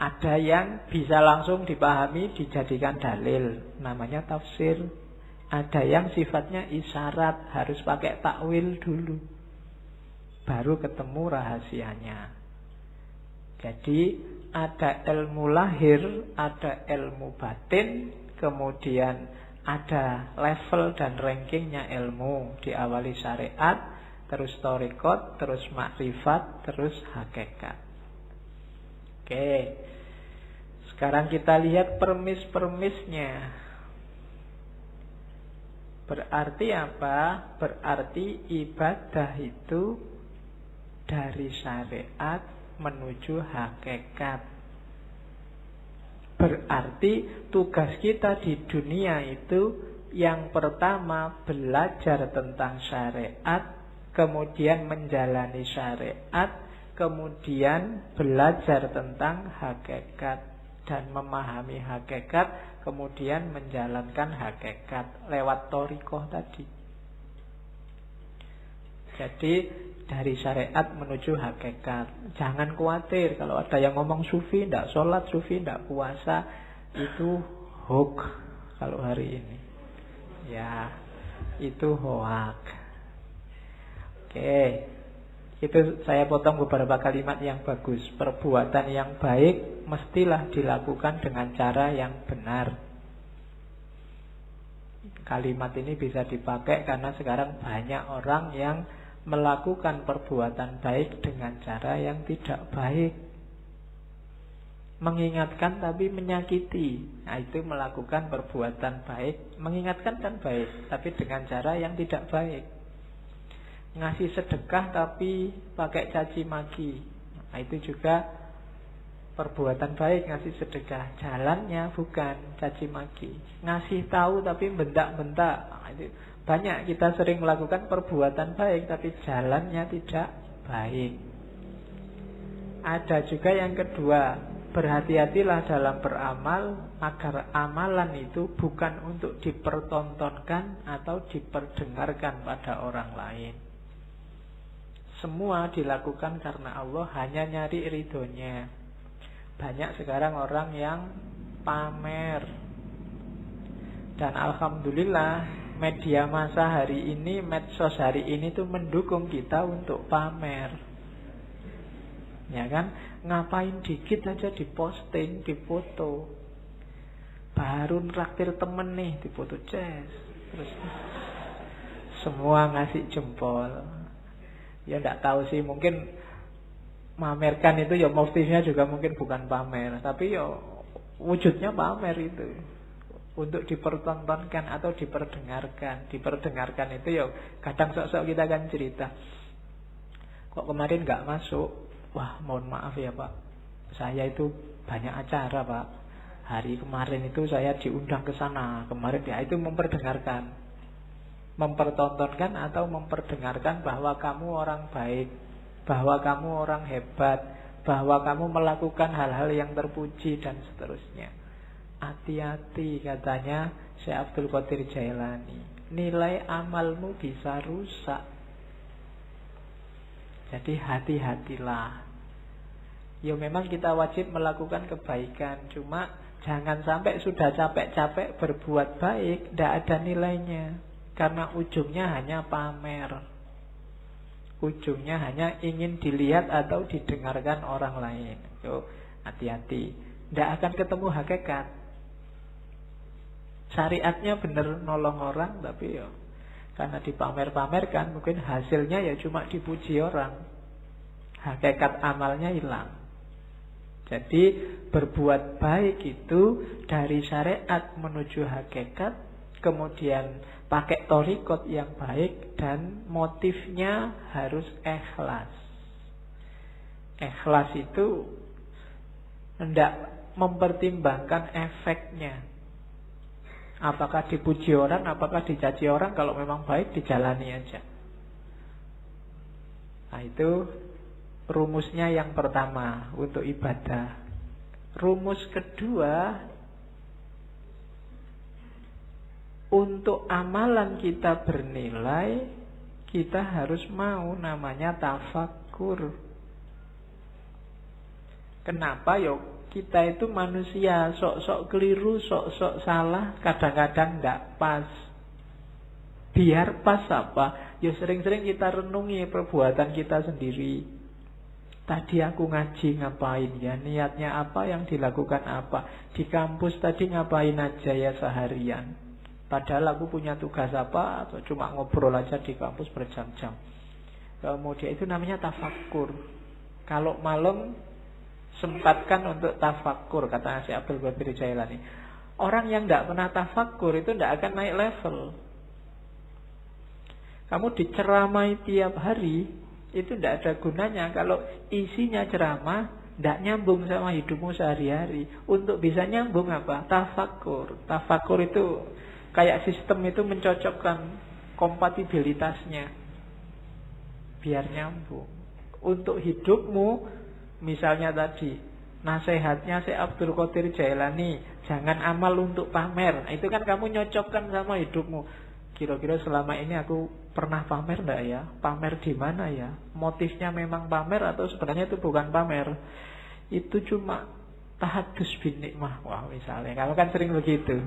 Ada yang bisa langsung dipahami dijadikan dalil, namanya tafsir. Ada yang sifatnya isyarat, harus pakai takwil dulu, baru ketemu rahasianya. Jadi ada ilmu lahir, ada ilmu batin, kemudian ada level dan rankingnya ilmu. Diawali syariat, terus thariqat, terus makrifat, terus hakikat. Oke. Sekarang kita lihat permis-permisnya. Berarti apa? Berarti ibadah itu dari syariat menuju hakikat. Berarti tugas kita di dunia itu yang pertama belajar tentang syariat, kemudian menjalani syariat, kemudian belajar tentang hakikat dan memahami hakikat, kemudian menjalankan hakikat lewat thariqah tadi. Jadi dari syariat menuju hakikat. Jangan khawatir kalau ada yang ngomong sufi tidak sholat, sufi tidak puasa, itu hoax kalau hari ini. Ya, itu hoax. Oke. Itu saya potong beberapa kalimat yang bagus. Perbuatan yang baik mestilah dilakukan dengan cara yang benar. Kalimat ini bisa dipakai karena sekarang banyak orang yang melakukan perbuatan baik dengan cara yang tidak baik. Mengingatkan tapi menyakiti. Nah, itu melakukan perbuatan baik. Mengingatkan kan baik, tapi dengan cara yang tidak baik. Ngasih sedekah tapi pakai caci maki. Nah, itu juga perbuatan baik, ngasih sedekah. Jalannya bukan caci maki. Ngasih tahu tapi bentak-bentak. Nah, itu banyak kita sering melakukan perbuatan baik tapi jalannya tidak baik. Ada juga yang kedua, berhati-hatilah dalam beramal agar amalan itu bukan untuk dipertontonkan atau diperdengarkan pada orang lain. Semua dilakukan karena Allah, hanya nyari ridhonya. Banyak sekarang orang yang pamer. Dan alhamdulillah media massa hari ini, medsos hari ini tuh mendukung kita untuk pamer. Ya kan? Ngapain dikit aja diposting, difoto. Baru nraktir temen nih, difoto jazz. Terus semua ngasih jempol. Ya enggak tahu sih, mungkin mamerkan itu ya motifnya juga mungkin bukan pamer, tapi ya wujudnya pamer itu. Untuk dipertontonkan atau diperdengarkan. Diperdengarkan itu ya kadang sok-sok kita kan cerita, kok kemarin nggak masuk. Wah, mohon maaf ya Pak, saya itu banyak acara Pak. Hari kemarin itu saya diundang ke sana. Kemarin ya, itu memperdengarkan. Mempertontonkan atau memperdengarkan bahwa kamu orang baik, bahwa kamu orang hebat, bahwa kamu melakukan hal-hal yang terpuji dan seterusnya. Hati-hati katanya Syekh Abdul Qadir Jailani, nilai amalmu bisa rusak. Jadi hati-hatilah. Ya memang kita wajib melakukan kebaikan, cuma jangan sampai sudah capek-capek berbuat baik tidak ada nilainya, karena ujungnya hanya pamer. Ujungnya hanya ingin dilihat atau didengarkan orang lain. Yo, hati-hati. Tidak akan ketemu hakikat. Syariatnya benar nolong orang, tapi yo karena dipamer-pamerkan, mungkin hasilnya ya cuma dipuji orang. Hakikat amalnya hilang. Jadi berbuat baik itu dari syariat menuju hakikat, kemudian pakai thariqat yang baik, dan motifnya harus ikhlas. Ikhlas itu hendak mempertimbangkan efeknya. Apakah dipuji orang, apakah dicaci orang. Kalau memang baik, dijalani aja. Nah, itu rumusnya yang pertama untuk ibadah. Rumus kedua, untuk amalan kita bernilai, kita harus mau namanya tafakkur. Kenapa? Yuk, kita itu manusia, sok-sok keliru, sok-sok salah, kadang-kadang tidak pas. Biar pas apa? Ya sering-sering kita renungi perbuatan kita sendiri. Tadi aku ngaji ngapain ya? Niatnya apa, yang dilakukan apa? Di kampus tadi ngapain aja ya seharian? Padahal aku punya tugas apa? Atau cuma ngobrol aja di kampus berjam-jam. Kemudian itu namanya tafakkur. Kalau malam sempatkan untuk tafakkur, kata Syekh Abdul Qadir Jailani. Orang yang tidak pernah tafakkur itu tidak akan naik level. Kamu diceramai tiap hari, itu tidak ada gunanya kalau isinya ceramah tidak nyambung sama hidupmu sehari-hari. Untuk bisa nyambung apa? Tafakkur. Tafakkur itu kayak sistem itu mencocokkan kompatibilitasnya biar nyambung. Untuk hidupmu, misalnya tadi nasihatnya Syekh Abdul Qadir Jailani, jangan amal untuk pamer. Itu kan kamu nyocokkan sama hidupmu. Kira-kira selama ini aku pernah pamer enggak ya? Pamer di mana ya? Motifnya memang pamer atau sebenarnya itu bukan pamer? Itu cuma tahadus bin nikmah. Wah, misalnya kamu kan sering begitu,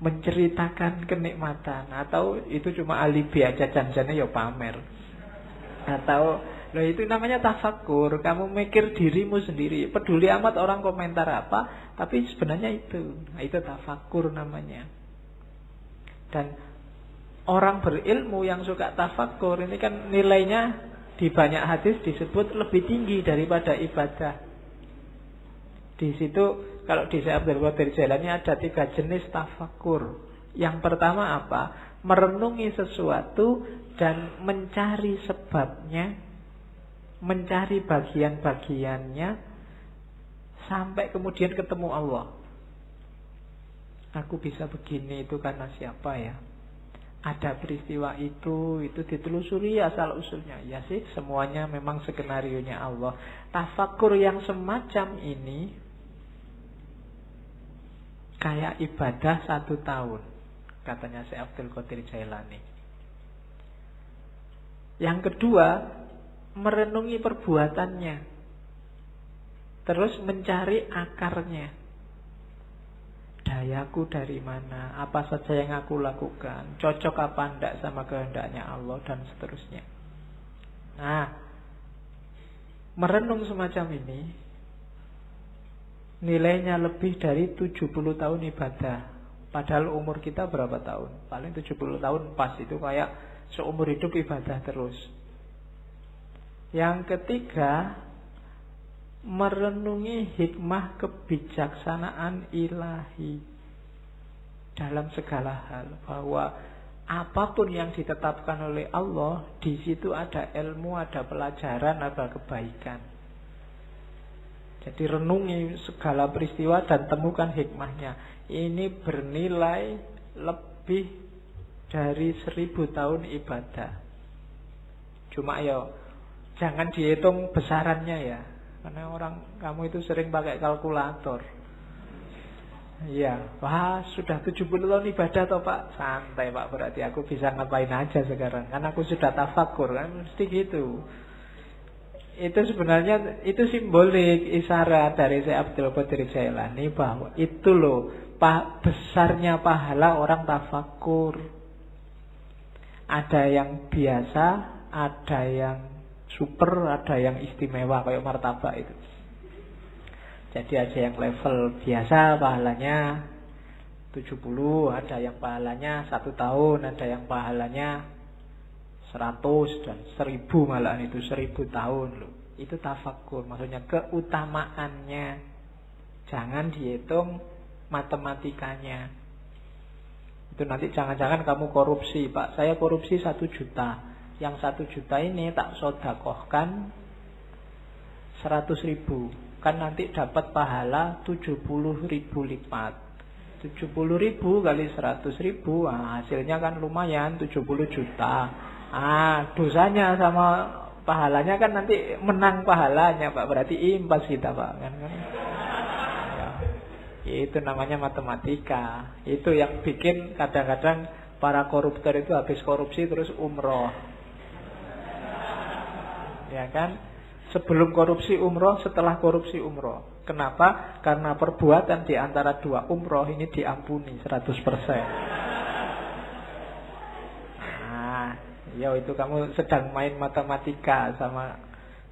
menceritakan kenikmatan, atau itu cuma alibi aja, janjinya ya pamer. Atau loh, itu namanya tafakkur. Kamu mikir dirimu sendiri, peduli amat orang komentar apa, tapi sebenarnya itu. Nah, itu tafakkur namanya. Dan orang berilmu yang suka tafakkur ini kan nilainya di banyak hadis disebut lebih tinggi daripada ibadah. Di situ kalau di Syekh Abdul Qadir Jailani ada 3 jenis tafakur. Yang pertama apa? Merenungi sesuatu dan mencari sebabnya, mencari bagian-bagiannya sampai kemudian ketemu Allah. Aku bisa begini itu karena siapa ya? Ada peristiwa itu ditelusuri asal usulnya. Ya sih, semuanya memang skenarionya Allah. Tafakur yang semacam ini kayak ibadah 1 tahun, katanya Syekh Abdul Qadir Jailani. Yang kedua, merenungi perbuatannya, terus mencari akarnya. Dayaku dari mana? Apa saja yang aku lakukan? Cocok apa enggak sama kehendaknya Allah? Dan seterusnya. Nah, merenung semacam ini nilainya lebih dari 70 tahun ibadah. Padahal umur kita berapa tahun? Paling 70 tahun pas, itu kayak seumur hidup ibadah terus. Yang ketiga, merenungi hikmah kebijaksanaan ilahi dalam segala hal, bahwa apapun yang ditetapkan oleh Allah, di situ ada ilmu, ada pelajaran, ada kebaikan. Jadi renungi segala peristiwa dan temukan hikmahnya. Ini bernilai lebih dari 1000 tahun ibadah. Cuma ya jangan dihitung besarannya ya, karena kamu itu sering pakai kalkulator. Iya, wah sudah 70 tahun ibadah toh Pak. Santai Pak, berarti aku bisa ngapain aja sekarang. Kan aku sudah tafakur, kan mesti gitu. Itu sebenarnya itu simbolik, isyarat dari Syekh Abdul Qadir Jailani bahwa itu loh besarnya pahala orang tafakur. Ada yang biasa, ada yang super, ada yang istimewa kayak martabak itu. Jadi ada yang level biasa pahalanya 70, ada yang pahalanya 1 tahun, ada yang pahalanya 100 dan 1000, malahan itu 1000 tahun loh. Itu tafakur, maksudnya keutamaannya. Jangan dihitung matematikanya. Itu nanti jangan-jangan kamu korupsi, Pak. Saya korupsi 1 juta. Yang 1 juta ini tak sodakohkan 100.000. Kan nanti dapat pahala 70.000 lipat. 70.000 kali 100.000, hasilnya kan lumayan 70 juta. Dosanya sama pahalanya kan nanti menang pahalanya Pak. Berarti impas kita Pak kan? Ya. Itu namanya matematika. Itu yang bikin kadang-kadang para koruptor itu habis korupsi terus umroh. Ya kan? Sebelum korupsi umroh, setelah korupsi umroh. Kenapa? Karena perbuatan di antara 2 umroh ini diampuni 100%. Ya itu kamu sedang main matematika sama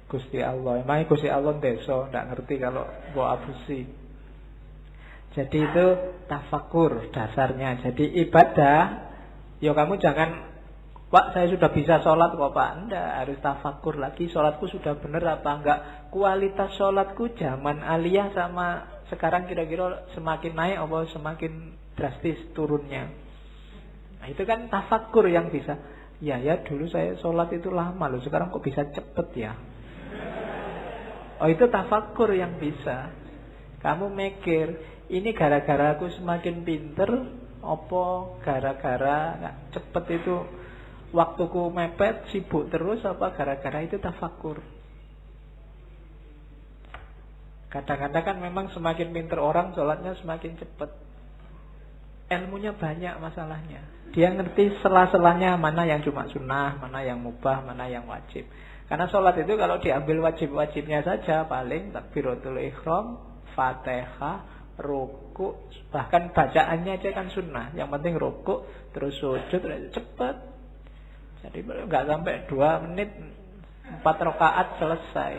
Gusti Allah. Emang Gusti Allah ndeso, ndak ngerti kalau mbok abusi. Jadi itu tafakur dasarnya. Jadi ibadah, ya kamu jangan, Pak saya sudah bisa sholat kok Pak. Enggak, harus tafakur lagi. Sholatku sudah benar apa enggak? Kualitas sholatku zaman aliyah sama sekarang kira-kira semakin naik apa semakin drastis turunnya. Nah itu kan tafakur yang bisa. Ya dulu saya sholat itu lama loh, sekarang kok bisa cepet ya. Oh itu tafakur yang bisa. Kamu mikir, ini gara-gara aku semakin pinter, apa gara-gara cepet itu waktuku mepet, sibuk terus, apa gara-gara itu tafakur. Kadang-kadang kan memang semakin pinter orang sholatnya semakin cepet. Ilmunya banyak masalahnya. Dia ngerti sela-selanya mana yang cuma sunnah, mana yang mubah, mana yang wajib. Karena sholat itu kalau diambil wajib-wajibnya saja, paling takbiratul ihram, Fatihah, ruku, bahkan bacaannya aja kan sunnah. Yang penting ruku, terus sujud, cepat. Jadi nggak sampai 2 menit 4 rakaat selesai.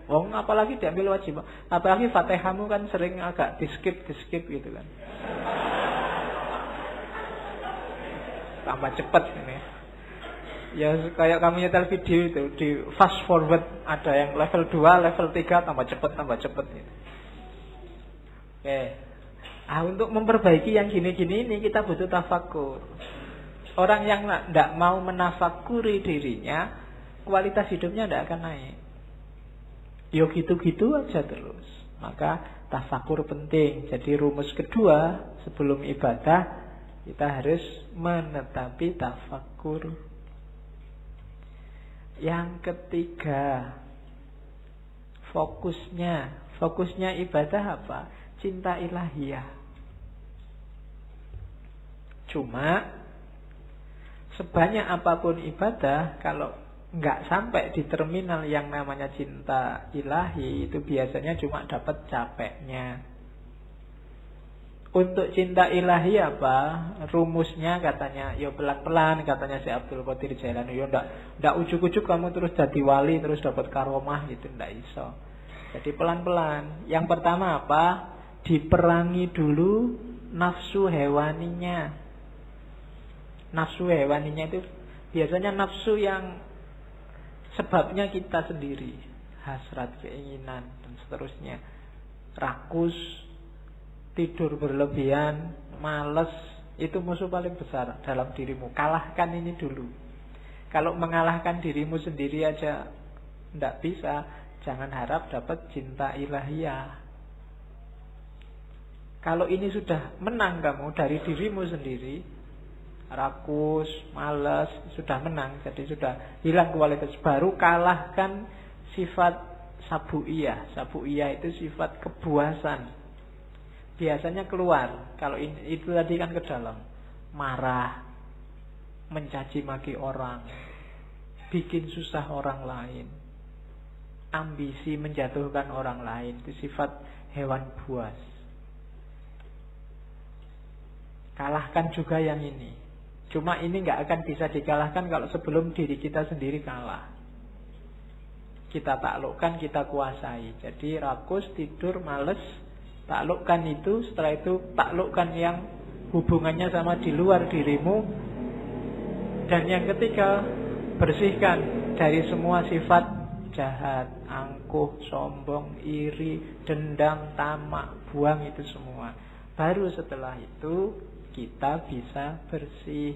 Apalagi diambil wajib. Apalagi Fatihahmu kan sering agak di-skip gitu kan. Tambah cepat ini. Ya kayak kamu nyetel video itu, di fast forward, ada yang level 2, level 3 tambah cepat gitu. Oke. Untuk memperbaiki yang gini-gini ini kita butuh tafakur. Orang yang tidak mau menafakuri dirinya, kualitas hidupnya tidak akan naik. Yo gitu-gitu aja terus. Maka tafakur penting. Jadi rumus kedua sebelum ibadah, kita harus menetapi tafakur. Yang ketiga, fokusnya ibadah apa? Cinta ilahiyah. Cuma sebanyak apapun ibadah, kalau nggak sampai di terminal yang namanya cinta ilahi, itu biasanya cuma dapat capeknya. Untuk cinta ilahi apa? Rumusnya katanya, ya pelan-pelan, katanya si Abdul Qadir Jailani. Ya ndak ujuk-ujuk kamu terus jadi wali, terus dapat karomah gitu, ndak iso. Jadi pelan-pelan. Yang pertama apa? Diperangi dulu nafsu hewaninya. Nafsu hewaninya itu biasanya nafsu yang sebabnya kita sendiri, hasrat, keinginan, dan seterusnya. Rakus, tidur berlebihan, malas, itu musuh paling besar dalam dirimu. Kalahkan ini dulu. Kalau mengalahkan dirimu sendiri aja tidak bisa, jangan harap dapat cinta ilahiyah. Kalau ini sudah menang kamu dari dirimu sendiri, rakus, malas, sudah menang, jadi sudah hilang kualitas, baru kalahkan sifat sabuiyah. Sabuiyah itu sifat kebuasan. Biasanya keluar. Kalau itu tadi kan ke dalam. Marah, mencaci maki orang, bikin susah orang lain, ambisi menjatuhkan orang lain. Itu sifat hewan buas. Kalahkan juga yang ini. Cuma ini nggak akan bisa dikalahkan kalau sebelum diri kita sendiri kalah. Kita taklukkan, kita kuasai. Jadi rakus, tidur, males, taklukkan itu. Setelah itu taklukkan yang hubungannya sama di luar dirimu. Dan yang ketiga, bersihkan dari semua sifat jahat, angkuh, sombong, iri, dendam, tamak. Buang itu semua. Baru setelah itu kita bisa bersih.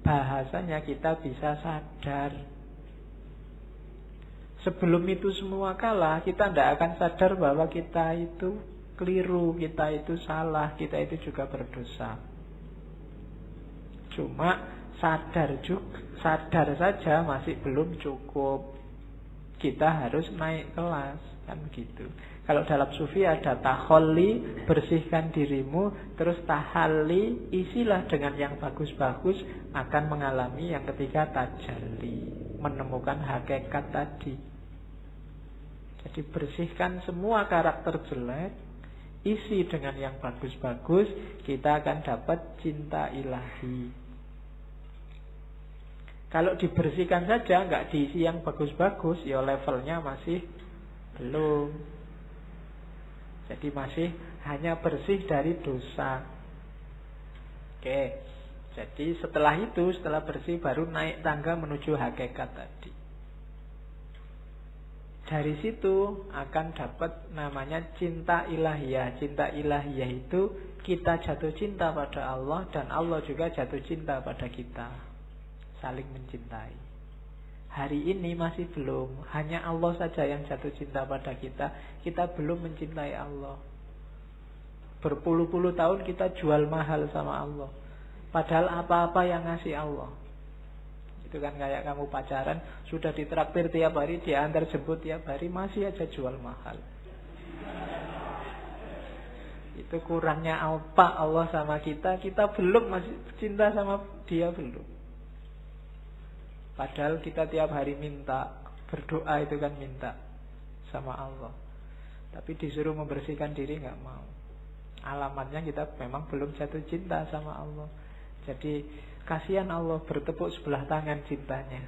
Bahasanya kita bisa sadar. Sebelum itu semua kalah, kita tidak akan sadar bahwa kita itu keliru, kita itu salah, kita itu juga berdosa. Cuma sadar saja masih belum cukup. Kita harus naik kelas, kan begitu. Kalau dalam sufi ada taholli, bersihkan dirimu, terus tahalli, isilah dengan yang bagus-bagus, akan mengalami yang ketiga tajalli, menemukan hakikat tadi. Jadi bersihkan semua karakter jelek, isi dengan yang bagus-bagus, kita akan dapat cinta ilahi. Kalau dibersihkan saja, nggak diisi yang bagus-bagus, ya levelnya masih belum. Jadi masih hanya bersih dari dosa. Oke. Jadi setelah itu, setelah bersih, baru naik tangga menuju hakikat tadi. Dari situ akan dapat namanya cinta ilahiyah. Cinta ilahiyah itu kita jatuh cinta pada Allah, dan Allah juga jatuh cinta pada kita. Saling mencintai. Hari ini masih belum. Hanya Allah saja yang jatuh cinta pada kita. Kita belum mencintai Allah. Berpuluh-puluh tahun kita jual mahal sama Allah. Padahal apa-apa yang ngasih Allah. Itu kan kayak kamu pacaran, sudah ditraktir tiap hari, diantar jemput tiap hari, masih aja jual mahal. Itu kurangnya apa Allah sama kita. Kita belum masih cinta sama dia, belum. Padahal kita tiap hari minta, berdoa itu kan minta sama Allah. Tapi disuruh membersihkan diri nggak mau. Alamatnya kita memang belum jatuh cinta sama Allah. Jadi kasihan Allah, bertepuk sebelah tangan cintanya.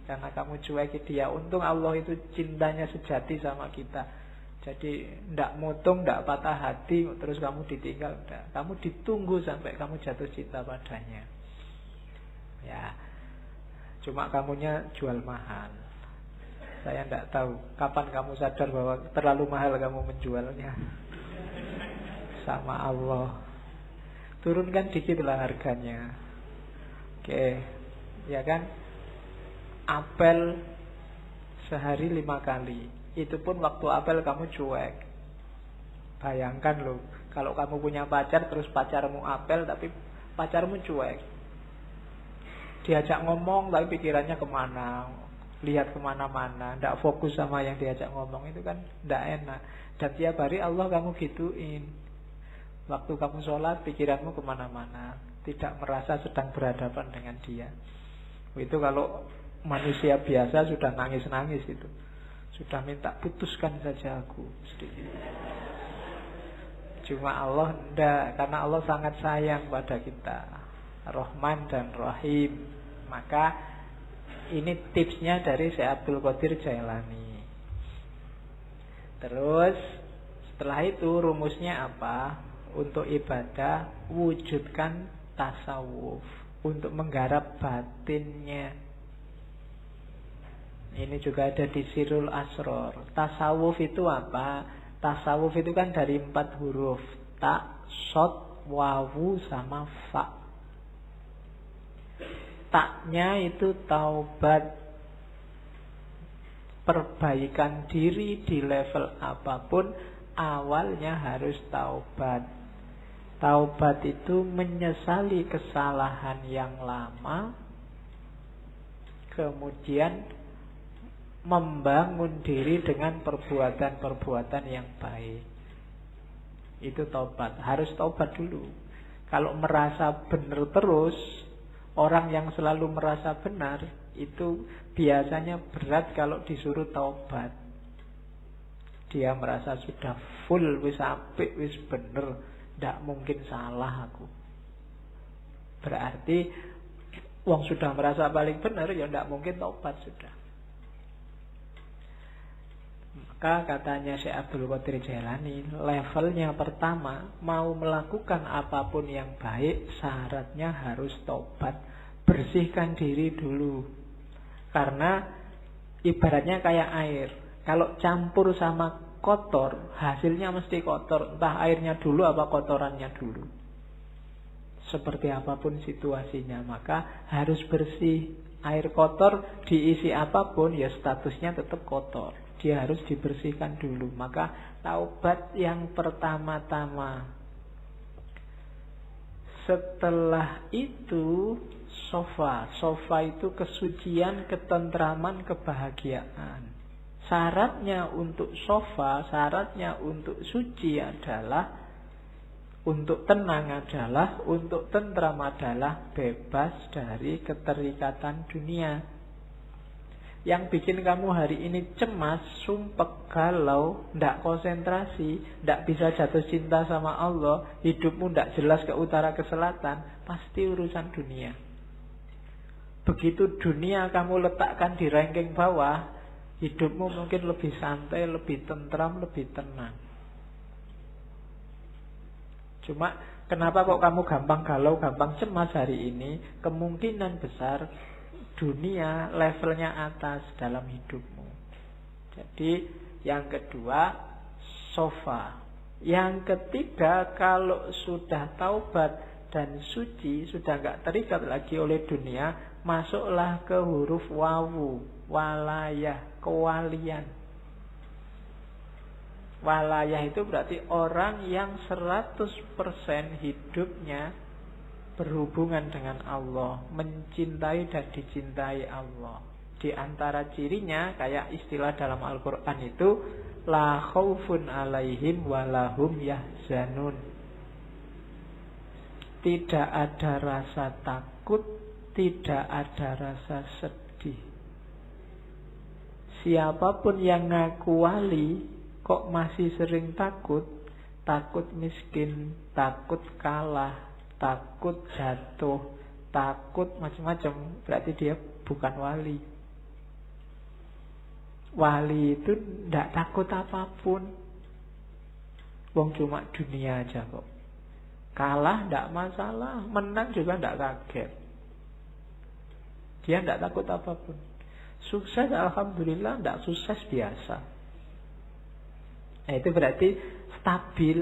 Karena kamu cueki dia. Untung Allah itu cintanya sejati sama kita. Jadi ndak mutung, ndak patah hati, terus kamu ditinggal. Ndak. Kamu ditunggu sampai kamu jatuh cinta padanya. Ya. Cuma kamunya jual mahal. Saya tidak tahu kapan kamu sadar bahwa terlalu mahal kamu menjualnya. sama Allah. Turunkan dikit lah harganya. Oke, ya kan? Apel sehari 5 kali. Itu pun waktu apel kamu cuek. Bayangkan loh, kalau kamu punya pacar terus pacarmu apel tapi pacarmu cuek. Diajak ngomong tapi pikirannya kemana, lihat kemana-mana, tidak fokus sama yang diajak ngomong, itu kan tidak enak. Dan tiap hari Allah kamu gituin. Waktu kamu sholat pikiranmu kemana-mana, tidak merasa sedang berhadapan dengan dia. Itu kalau manusia biasa sudah nangis-nangis itu, sudah minta putuskan saja aku sedikit. Cuma Allah tidak, karena Allah sangat sayang pada kita, Rahman dan Rahim. Maka ini tipsnya dari Syekh Abdul Qadir Jailani. Terus setelah itu rumusnya apa? Untuk ibadah wujudkan tasawuf, untuk menggarap batinnya. Ini juga ada di Sirul Asror. Tasawuf itu apa? Tasawuf itu kan dari 4 huruf, ta, sod, wawu, sama fa. Taknya itu taubat, perbaikan diri di level apapun, awalnya harus taubat. Taubat itu menyesali kesalahan yang lama, kemudian membangun diri dengan perbuatan-perbuatan yang baik. Itu taubat, harus taubat dulu. Kalau merasa benar terus, orang yang selalu merasa benar itu biasanya berat kalau disuruh taubat. Dia merasa sudah full, wis apik, wis bener, tidak mungkin salah aku. Berarti wong sudah merasa paling benar, ya tidak mungkin taubat sudah. Maka katanya Syekh Abdul Qadir Jailani, levelnya pertama, mau melakukan apapun yang baik, syaratnya harus taubat. Bersihkan diri dulu. Karena ibaratnya kayak air, kalau campur sama kotor, hasilnya mesti kotor. Entah airnya dulu apa kotorannya dulu. Seperti apapun situasinya, maka harus bersih. Air kotor diisi apapun, ya statusnya tetap kotor. Dia harus dibersihkan dulu. Maka taubat yang pertama-tama. Setelah itu sofa. Sofa itu kesucian, ketentraman, kebahagiaan. Syaratnya untuk sofa, syaratnya untuk suci adalah, untuk tenang adalah, untuk tentram adalah bebas dari keterikatan dunia. Yang bikin kamu hari ini cemas, sumpek, galau, tidak konsentrasi, tidak bisa jatuh cinta sama Allah, hidupmu tidak jelas ke utara ke selatan, pasti urusan dunia. Begitu dunia kamu letakkan di ranking bawah, hidupmu mungkin lebih santai, lebih tentram, lebih tenang. Cuma kenapa kok kamu gampang galau, gampang cemas hari ini? Kemungkinan besar dunia levelnya atas dalam hidupmu. Jadi yang kedua sofa. Yang ketiga, kalau sudah taubat dan suci, sudah gak terikat lagi oleh dunia, masuklah ke huruf wawu, walayah, kewalian. Walayah itu berarti orang yang 100% hidupnya berhubungan dengan Allah, mencintai dan dicintai Allah. Di antara cirinya, kayak istilah dalam Al-Quran itu, la khaufun alaihim walahum yahzanun. Tidak ada rasa takut, tidak ada rasa sedih. Siapapun yang ngaku wali kok masih sering takut, takut miskin, takut kalah, takut jatuh, takut macam-macam, berarti dia bukan wali. Wali itu tidak takut apapun. Wong cuma dunia aja kok. Kalah tidak masalah, menang juga tidak kaget. Dia tidak takut apapun. Sukses alhamdulillah, tidak sukses biasa. Nah, itu berarti stabil.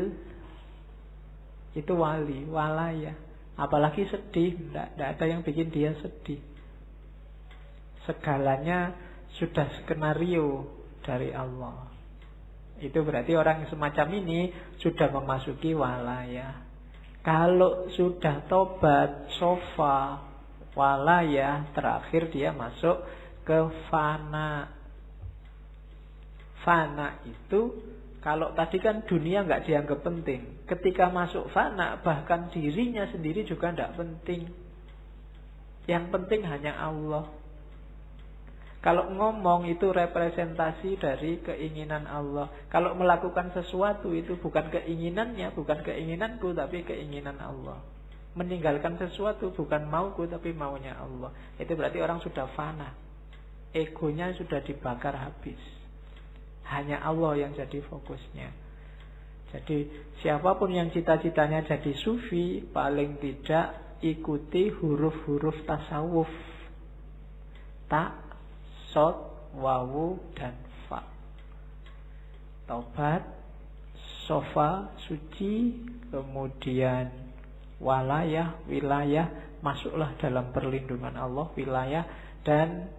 Itu wali, walaya. Apalagi sedih, tidak ada yang bikin dia sedih. Segalanya sudah skenario dari Allah. Itu berarti orang yang semacam ini sudah memasuki walaya. Kalau sudah tobat, sofa, walaya, terakhir dia masuk ke fana. Fana itu, kalau tadi kan dunia nggak dianggap penting. Ketika masuk fana, bahkan dirinya sendiri juga nggak penting. Yang penting hanya Allah. Kalau ngomong itu representasi dari keinginan Allah. Kalau melakukan sesuatu itu bukan keinginannya, bukan keinginanku, tapi keinginan Allah. Meninggalkan sesuatu bukan mauku, tapi maunya Allah. Itu berarti orang sudah fana. Egonya sudah dibakar habis. Hanya Allah yang jadi fokusnya. Jadi siapapun yang cita-citanya jadi sufi, paling tidak ikuti huruf-huruf tasawuf. Tak, sod, wawu, dan fa. Taubat, sofa, suci, kemudian walayah, wilayah, masuklah dalam perlindungan Allah, wilayah, dan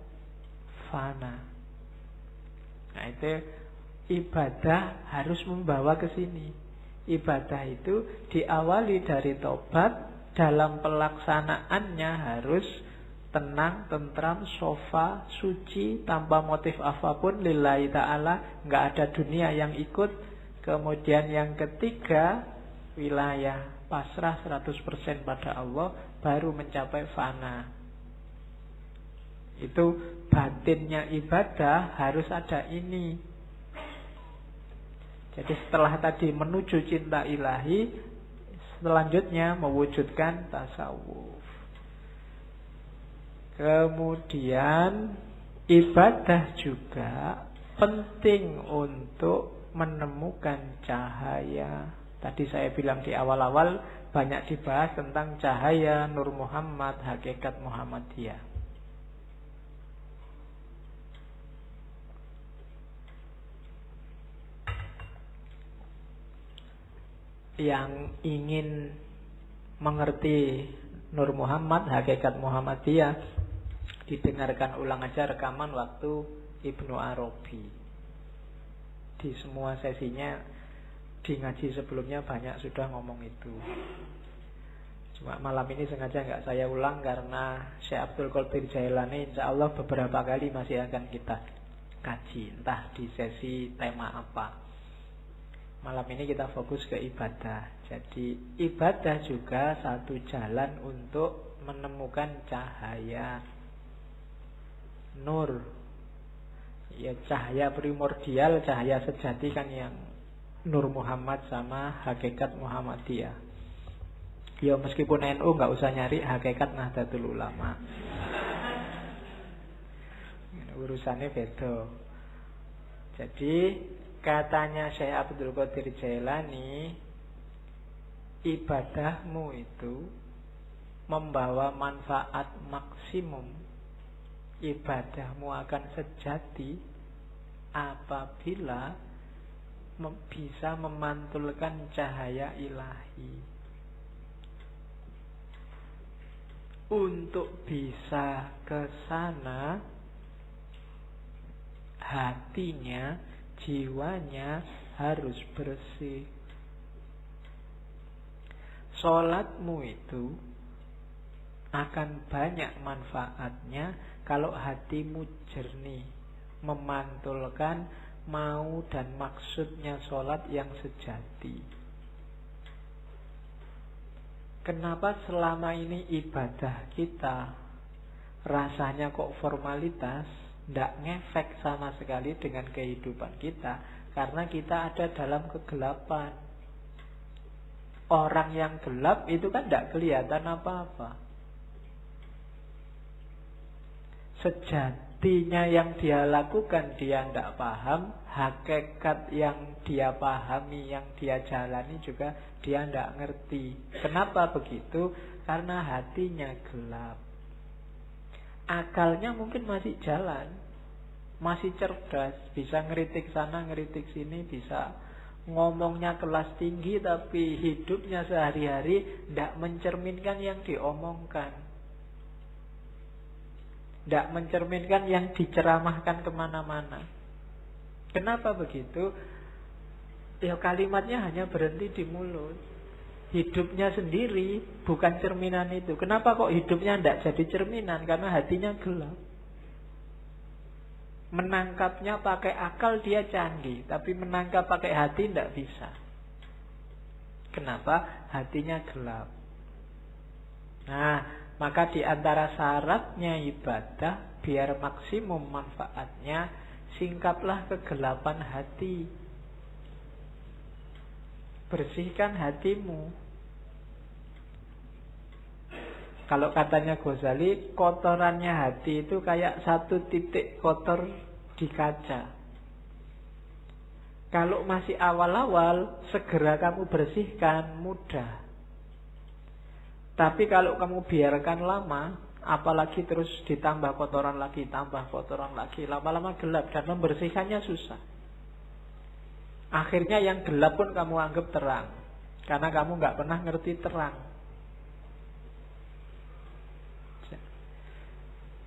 fana. Nah itu ibadah harus membawa ke sini. Ibadah itu diawali dari taubat, dalam pelaksanaannya harus tenang, tentram, sofa, suci, tanpa motif apapun, lillahi ta'ala, nggak ada dunia yang ikut. Kemudian yang ketiga, wilayah, pasrah 100% pada Allah, baru mencapai fana. Itu batinnya ibadah harus ada ini. Jadi setelah tadi menuju cinta ilahi, selanjutnya mewujudkan tasawuf. Kemudian ibadah juga penting untuk menemukan cahaya. Tadi saya bilang di awal-awal banyak dibahas tentang cahaya Nur Muhammad, hakikat Muhammadiyah. Yang ingin mengerti Nur Muhammad, hakikat Muhammadiyah, didengarkan ulang aja rekaman waktu Ibnu Arabi. Di semua sesinya, di ngaji sebelumnya banyak sudah ngomong itu. Cuma malam ini sengaja nggak saya ulang karena Syekh Abdul Qadir Jailani insya Allah beberapa kali masih akan kita kaji, entah di sesi tema apa. Malam ini kita fokus ke ibadah. Jadi ibadah juga satu jalan untuk menemukan cahaya nur. Ya cahaya primordial, cahaya sejati kan yang Nur Muhammad sama hakikat Muhammadiyah. Ya meskipun NU nggak usah nyari hakikat Nahdlatul Ulama. Urusannya beda. Jadi katanya Syekh Abdul Qadir Jailani, ibadahmu itu membawa manfaat maksimum. Ibadahmu akan sejati apabila bisa memantulkan cahaya ilahi. Untuk bisa ke sana, hatinya, jiwanya harus bersih. Sholatmu itu akan banyak manfaatnya kalau hatimu jernih, memantulkan mau dan maksudnya sholat yang sejati. Kenapa selama ini ibadah kita rasanya kok formalitas, tidak ngefek sama sekali dengan kehidupan kita? Karena kita ada dalam kegelapan. Orang yang gelap itu kan tidak kelihatan apa-apa. Sejatinya yang dia lakukan dia tidak paham, hakikat yang dia pahami, yang dia jalani juga dia tidak ngerti. Kenapa begitu? Karena hatinya gelap. Akalnya mungkin masih jalan, masih cerdas, bisa ngeritik sana, ngeritik sini, bisa Ngomongnya kelas tinggi tapi hidupnya sehari-hari tidak mencerminkan yang diomongkan, tidak mencerminkan yang diceramahkan kemana-mana. Kenapa begitu? Ya kalimatnya hanya berhenti di mulut. Hidupnya sendiri bukan cerminan itu. Kenapa kok hidupnya tidak jadi cerminan? Karena hatinya gelap. Menangkapnya pakai akal dia canggih, tapi menangkap pakai hati tidak bisa. Kenapa? Hatinya gelap. Nah, maka di antara syaratnya ibadah biar maksimum manfaatnya, singkaplah kegelapan hati. Bersihkan hatimu. Kalau katanya Ghazali, kotorannya hati itu kayak satu titik kotor di kaca. Kalau masih awal-awal, segera kamu bersihkan, mudah. Tapi kalau kamu biarkan lama, apalagi terus ditambah kotoran lagi, tambah kotoran lagi, lama-lama gelap dan membersihkannya susah. Akhirnya yang gelap pun kamu anggap terang, karena kamu nggak pernah ngerti terang.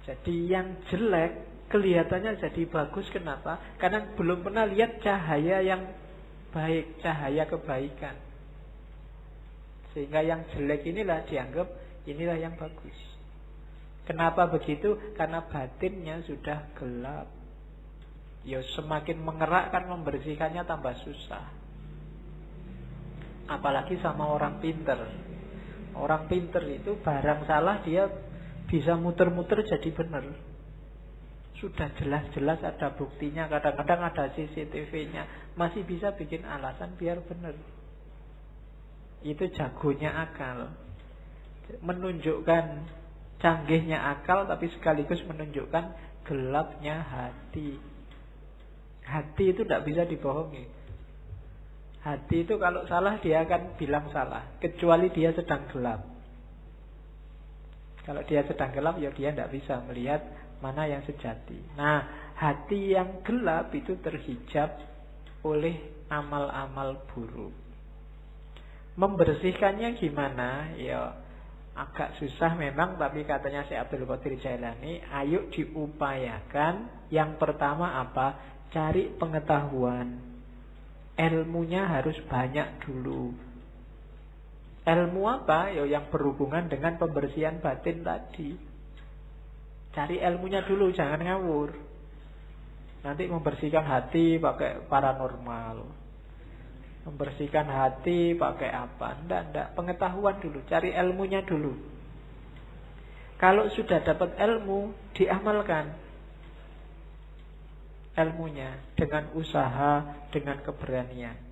Jadi yang jelek kelihatannya jadi bagus. Kenapa? Karena belum pernah lihat cahaya yang baik, cahaya kebaikan. Sehingga yang jelek inilah dianggap inilah yang bagus. Kenapa begitu? Karena batinnya sudah gelap. Ya semakin mengerakkan membersihkannya tambah susah. Apalagi sama orang pinter. Orang pinter itu barang salah dia bisa muter-muter jadi benar. Sudah jelas-jelas ada buktinya, kadang-kadang ada CCTV-nya, masih bisa bikin alasan biar benar. Itu jagonya akal. Menunjukkan canggihnya akal, tapi sekaligus menunjukkan gelapnya hati. Hati itu tidak bisa dibohongi. Hati itu kalau salah dia akan bilang salah, kecuali dia sedang gelap. Kalau dia sedang gelap, ya dia tidak bisa melihat mana yang sejati. Nah, hati yang gelap itu terhijab oleh amal-amal buruk. Membersihkannya gimana? Ya agak susah memang, tapi katanya Syekh Abdul Qadir Jailani, ayo diupayakan. Yang pertama apa? Cari pengetahuan. Ilmunya harus banyak dulu. Ilmu apa? Ya yang berhubungan dengan pembersihan batin tadi. Cari ilmunya dulu, jangan ngawur. Nanti membersihkan hati pakai paranormal, membersihkan hati pakai apa? Tidak. Pengetahuan dulu, cari ilmunya dulu. Kalau sudah dapat ilmu, diamalkan ilmunya dengan usaha, dengan keberanian.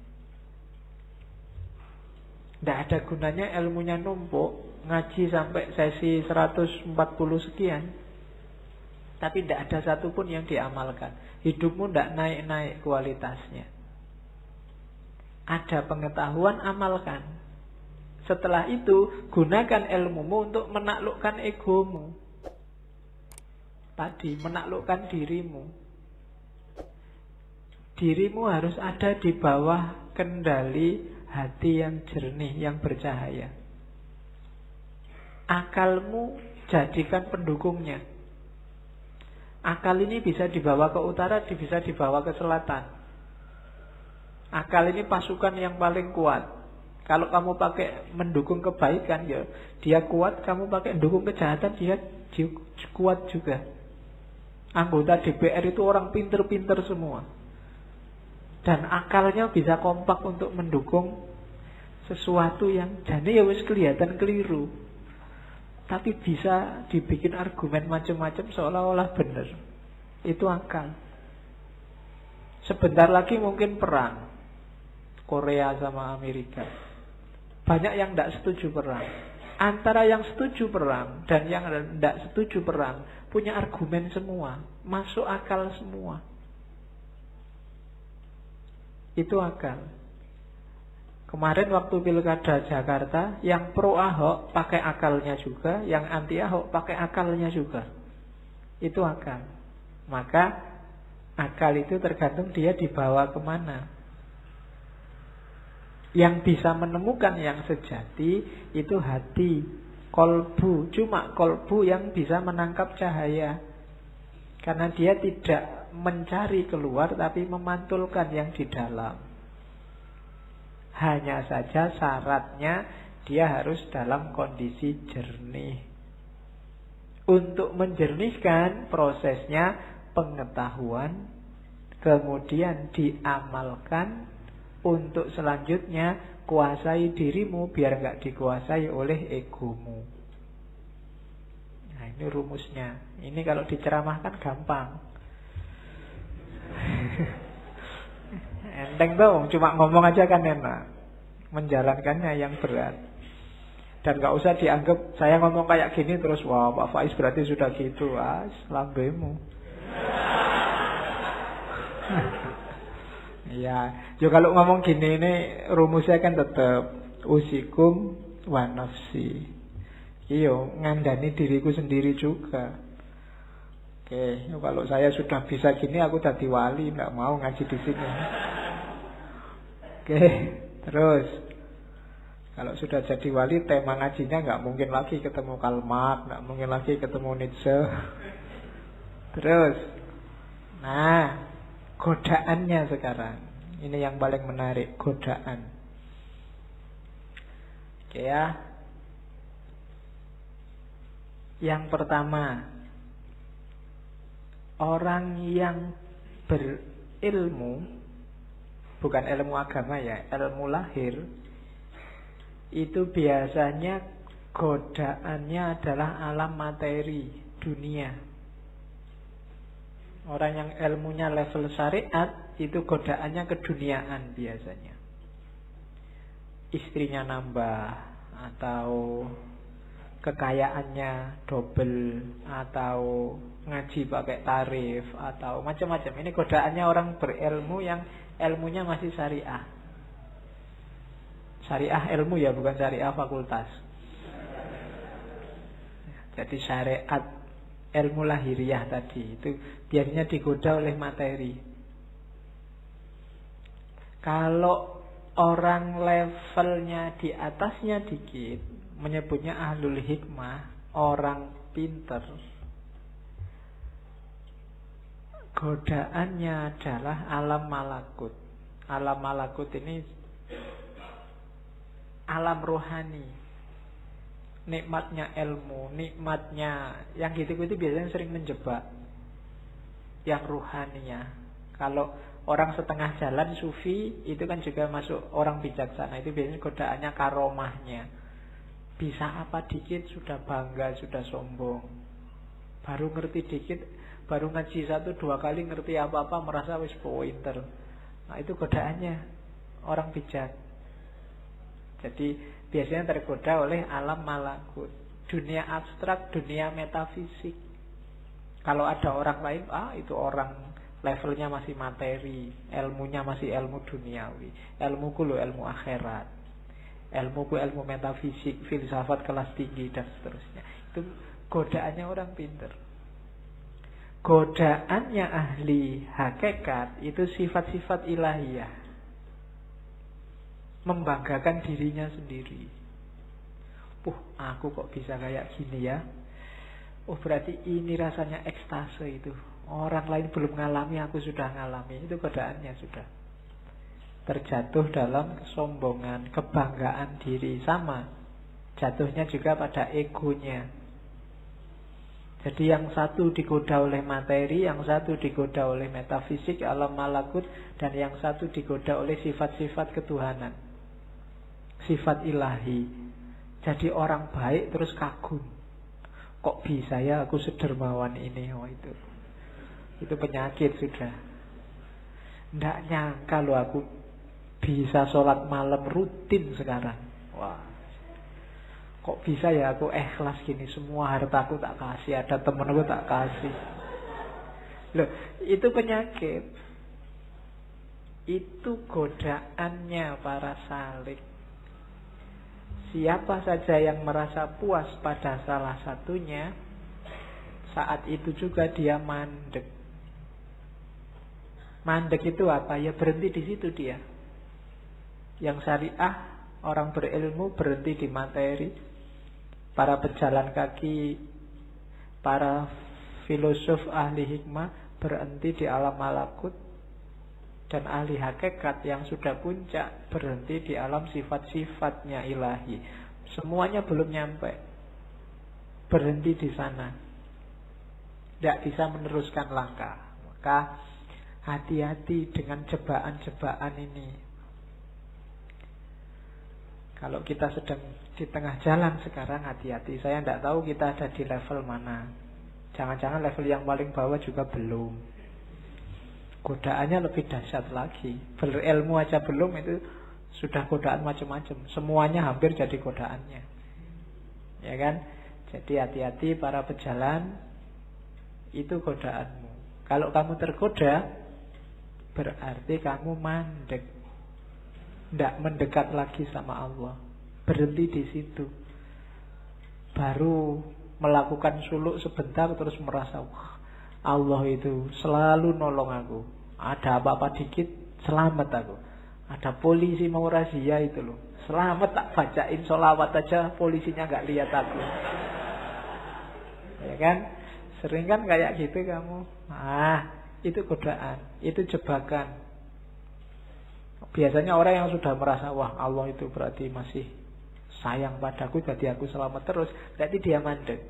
Tidak ada gunanya ilmunya numpuk, ngaji sampai sesi 140 sekian, tapi tidak ada satupun yang diamalkan. Hidupmu tidak naik-naik kualitasnya. Ada pengetahuan, amalkan. Setelah itu, gunakan ilmumu untuk menaklukkan egomu. Tadi, menaklukkan dirimu. Dirimu harus ada di bawah kendali hati yang jernih, yang bercahaya. Akalmu jadikan pendukungnya. Akal ini bisa dibawa ke utara, bisa dibawa ke selatan. Akal ini pasukan yang paling kuat. Kalau kamu pakai mendukung kebaikan, ya dia kuat. Kamu pakai mendukung kejahatan, dia kuat juga. Anggota DPR itu orang pinter-pinter semua. Dan akalnya bisa kompak untuk mendukung sesuatu yang jane ya wis kelihatan keliru, tapi bisa dibikin argumen macam-macam seolah-olah benar. Itu akal. Sebentar lagi mungkin perang Korea sama Amerika. Banyak yang tidak setuju perang. Antara yang setuju perang dan yang tidak setuju perang punya argumen semua, masuk akal semua. Itu akal. Kemarin waktu pilkada Jakarta, yang pro Ahok pakai akalnya juga, yang anti Ahok pakai akalnya juga. Itu akal. Maka akal itu tergantung dia dibawa kemana. Yang bisa menemukan yang sejati itu hati, kolbu. Cuma kolbu yang bisa menangkap cahaya. Karena dia tidak mencari keluar, tapi memantulkan yang di dalam. Hanya saja syaratnya dia harus dalam kondisi jernih. Untuk menjernihkan prosesnya pengetahuan, kemudian diamalkan. Untuk selanjutnya kuasai dirimu biar nggak dikuasai oleh egomu. Nah, ini rumusnya. Ini kalau diceramahkan gampang. Enteng tuh, cuma ngomong aja kan enak. Menjalankannya yang berat. Dan nggak usah dianggap saya ngomong kayak gini terus wah Pak Faiz berarti sudah gitu. Lambemu. Ya, kalau ngomong gini ini rumusnya kan tetap usikum wa nafsi. Iyo, ngandani diriku sendiri juga. Oke, kalau saya sudah bisa gini aku jadi wali, nggak mau ngaji di sini. Oke, terus kalau sudah jadi wali tema ngajinya nggak mungkin lagi ketemu Karl Marx, nggak mungkin lagi ketemu Nietzsche. Terus, nah, godaannya sekarang. Ini yang paling menarik, godaan. Oke ya. Yang pertama, orang yang berilmu, bukan ilmu agama ya, ilmu lahir, itu biasanya godaannya adalah alam materi, dunia. Orang yang ilmunya level syariat itu godaannya keduniaan biasanya. Istrinya nambah, atau kekayaannya double, atau ngaji pakai tarif, atau macam-macam. Ini godaannya orang berilmu yang ilmunya masih syariah. Syariah ilmu ya, bukan syariah fakultas. Jadi syariat ilmu lahiriah tadi itu biasanya digoda oleh materi. Kalau orang levelnya di atasnya dikit, menyebutnya ahlul hikmah, orang pinter, godaannya adalah alam malakut. Alam malakut ini alam rohani. Nikmatnya ilmu, nikmatnya yang gitu-gitu biasanya sering menjebak yang ruhaninya. Kalau orang setengah jalan sufi itu kan juga masuk orang bijaksana, itu biasanya godaannya karomahnya. Bisa apa dikit sudah bangga, sudah sombong. Baru ngerti dikit, baru ngaji 1-2 kali ngerti apa-apa merasa wis pointer. Nah, itu godaannya orang bijak. Jadi biasanya tergoda oleh alam malakut, dunia abstrak, dunia metafisik. Kalau ada orang lain, itu orang levelnya masih materi, ilmunya masih ilmu duniawi. Ilmuku lo ilmu akhirat, ilmuku ilmu metafisik, filsafat kelas tinggi dan seterusnya. Itu godaannya orang pinter. Godaannya ahli hakikat itu sifat-sifat ilahiyah, membanggakan dirinya sendiri. Aku kok bisa kayak gini ya. Berarti ini rasanya ekstase itu. Orang lain belum ngalami, aku sudah ngalami. Itu godaannya sudah. Terjatuh dalam kesombongan, kebanggaan diri. Sama, jatuhnya juga pada egonya. Jadi yang satu digoda oleh materi, yang satu digoda oleh metafisik, alam malakut, dan yang satu digoda oleh sifat-sifat ketuhanan, sifat ilahi. Jadi orang baik terus kagum. Kok bisa ya aku sedermawan ini? Itu penyakit sudah. Nggak nyangka loh aku bisa sholat malam rutin sekarang. Wah, kok bisa ya aku ikhlas gini, semua hartaku tak kasih, ada temenku tak kasih. Loh, itu penyakit. Itu godaannya para salik. Siapa saja yang merasa puas pada salah satunya, saat itu juga dia mandek. Mandek itu apa? Ya berhenti di situ dia. Yang syariah, orang berilmu berhenti di materi. Para pejalan kaki, para filosof ahli hikmah berhenti di alam malakut. Dan ahli hakikat yang sudah puncak berhenti di alam sifat-sifatnya ilahi. Semuanya belum nyampe, berhenti di sana, tidak bisa meneruskan langkah. Maka hati-hati dengan jebakan-jebakan ini. Kalau kita sedang di tengah jalan sekarang, hati-hati. Saya tidak tahu kita ada di level mana. Jangan-jangan level yang paling bawah juga belum. Godaannya lebih dahsyat lagi. Berilmu aja belum, itu sudah godaan macam-macam. Semuanya hampir jadi godaannya. Ya kan? Jadi hati-hati para pejalan, itu godaanmu. Kalau kamu tergoda, berarti kamu mandek, tidak mendekat lagi sama Allah. Berhenti di situ. Baru melakukan suluk sebentar terus merasa, wah, Allah itu selalu nolong aku. Ada apa-apa dikit, selamat aku. Ada polisi mau razia itu loh, selamat, tak bacain sholawat aja polisinya gak lihat aku. Ya kan? Sering kan kayak gitu kamu. Itu godaan, itu jebakan. Biasanya orang yang sudah merasa, wah, Allah itu berarti masih sayang padaku, jadi aku selamat terus, berarti dia mandek.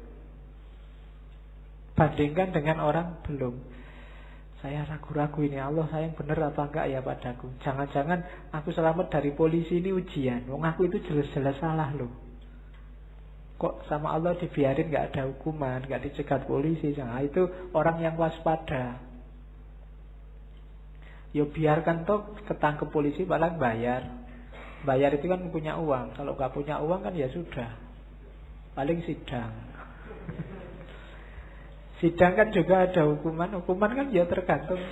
Bandingkan dengan orang belum. Saya ragu-ragu ini, Allah sayang benar apa enggak ya padaku. Jangan-jangan aku selamat dari polisi ini ujian. Wong aku itu jelas-jelas salah loh. Kok sama Allah dibiarin gak ada hukuman, gak dicegat polisi. Nah, itu orang yang waspada. Ya biarkan toh ketangkep polisi, paling bayar. Bayar itu kan punya uang. Kalau gak punya uang kan ya sudah, paling sidang. Sidang kan juga ada hukuman. Hukuman kan ya tergantung.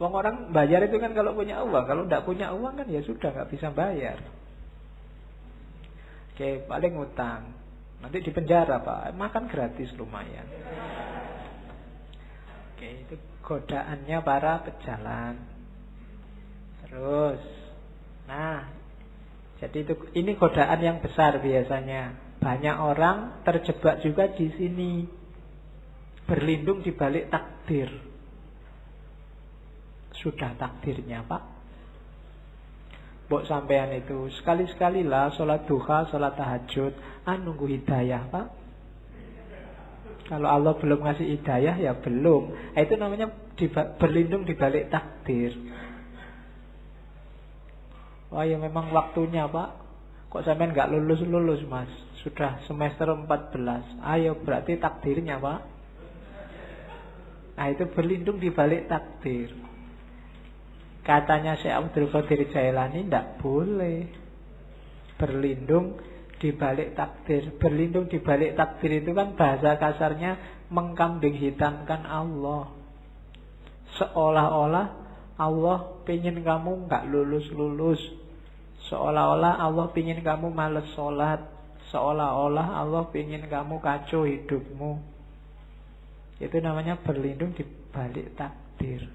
Orang bayar itu kan kalau punya uang. Kalau gak punya uang kan ya sudah, gak bisa bayar. Oke, paling utang. Nanti di penjara Pak, makan gratis lumayan. Oke, itu godaannya para pejalan. Terus, nah, jadi ini godaan yang besar biasanya. Banyak orang terjebak juga di sini, berlindung di balik takdir. Sudah takdirnya Pak. Mbok sampean itu sekali-sekali lah sholat duha, sholat tahajud, nunggu hidayah Pak. Kalau Allah belum ngasih hidayah ya belum. Itu namanya berlindung di balik takdir. Wah ya memang waktunya Pak. Kok sampean gak lulus-lulus Mas? Sudah semester 14. Ayo berarti takdirnya Pak. Nah itu berlindung di balik takdir. Katanya Syekh Abdul Qadir Jailani, tidak boleh berlindung di balik takdir. Berlindung di balik takdir itu kan bahasa kasarnya mengkambing hitamkan Allah. Seolah-olah Allah pengen kamu nggak lulus-lulus. Seolah-olah Allah pengen kamu males sholat. Seolah-olah Allah pengen kamu kacau hidupmu. Itu namanya berlindung di balik takdir.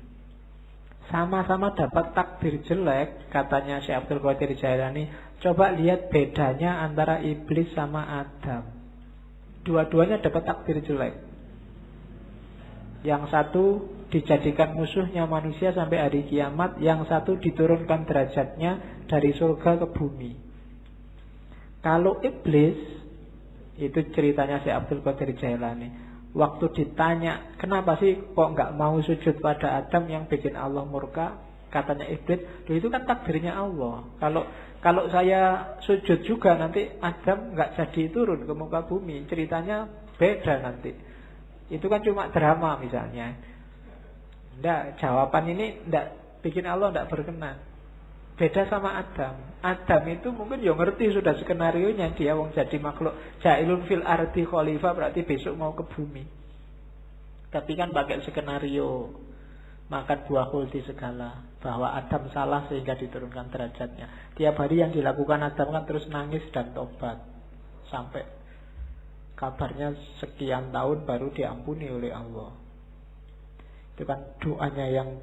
Sama-sama dapat takdir jelek, katanya Syekh Abdul Qadir Jailani. Coba lihat bedanya antara iblis sama Adam. Dua-duanya dapat takdir jelek. Yang satu dijadikan musuhnya manusia sampai hari kiamat. Yang satu diturunkan derajatnya dari surga ke bumi. Kalau iblis, itu ceritanya Syekh Abdul Qadir Jailani. Waktu ditanya, kenapa sih kok nggak mau sujud pada Adam yang bikin Allah murka? Katanya iblis, itu kan takdirnya Allah. Kalau saya sujud juga nanti Adam nggak jadi turun ke muka bumi. Ceritanya beda nanti. Itu kan cuma drama misalnya. Nggak, jawaban ini nggak bikin Allah nggak berkenan. Beda sama Adam. Adam itu mungkin ya ngerti sudah skenarionya, dia wong jadi makhluk jailun fil ardi khalifah, berarti besok mau ke bumi. Tapi kan pakai skenario makan buah khuldi segala, bahwa Adam salah sehingga diturunkan derajatnya. Tiap hari yang dilakukan Adam kan terus nangis dan tobat, sampai kabarnya sekian tahun baru diampuni oleh Allah. Itu kan doanya yang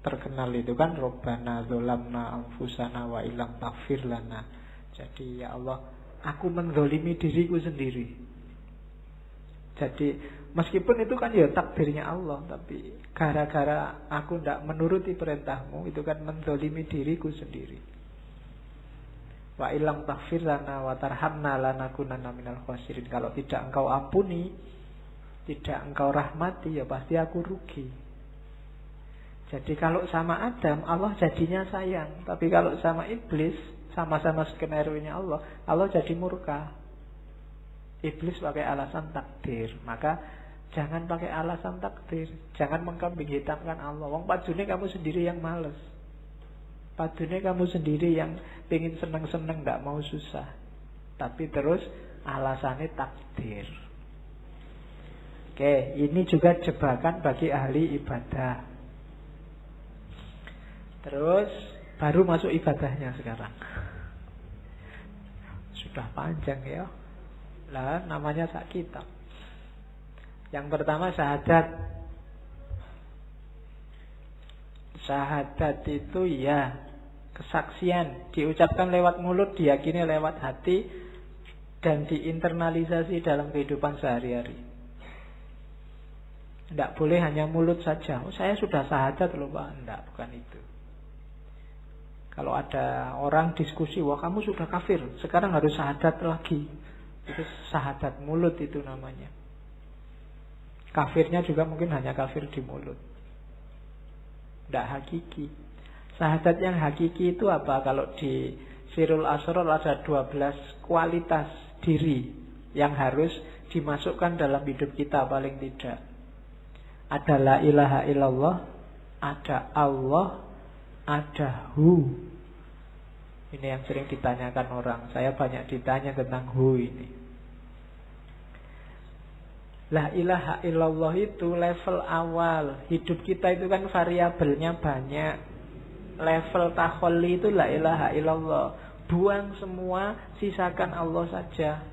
terkenal itu kan, Rabbana dzolamna anfusana wa illam taghfir lana. Jadi ya Allah, aku menzalimi diriku sendiri. Jadi meskipun itu kan ya takdirnya Allah, tapi gara-gara aku tidak menuruti perintahmu, itu kan menzalimi diriku sendiri. Wa illam taghfir lana wa tarhamna lanakunanna minal khasirin. Kalau tidak engkau ampuni, tidak engkau rahmati, ya pasti aku rugi. Jadi kalau sama Adam, Allah jadinya sayang. Tapi kalau sama iblis, sama-sama skenario-nya Allah, Allah jadi murka. Iblis pakai alasan takdir. Maka jangan pakai alasan takdir. Jangan mengkambing hitamkan Allah. Wong padune kamu sendiri yang males. Padune kamu sendiri yang pengen seneng-seneng, gak mau susah. Tapi terus alasannya takdir. Oke, ini juga jebakan bagi ahli ibadah. Terus baru masuk ibadahnya sekarang. Sudah panjang ya. Lah namanya sak kitab. Yang pertama syahadat. Syahadat itu ya kesaksian, diucapkan lewat mulut, diyakini lewat hati, dan diinternalisasi dalam kehidupan sehari-hari. Tidak boleh hanya mulut saja. Oh, saya sudah syahadat loh Pak. Tidak, bukan itu. Kalau ada orang diskusi, wah kamu sudah kafir, sekarang harus syahadat lagi. Itu syahadat mulut itu namanya. Kafirnya juga mungkin hanya kafir di mulut. Tidak hakiki. Syahadat yang hakiki itu apa? Kalau di Sirul Asrar ada 12 kualitas diri yang harus dimasukkan dalam hidup kita paling tidak. Ada la ilaha illallah, ada Allah, ada Hu. Ini yang sering ditanyakan orang. Saya banyak ditanya tentang Hu ini. La ilaha illallah itu level awal. Hidup kita itu kan variabelnya banyak. Level takholli itu la ilaha illallah. Buang semua, sisakan Allah saja.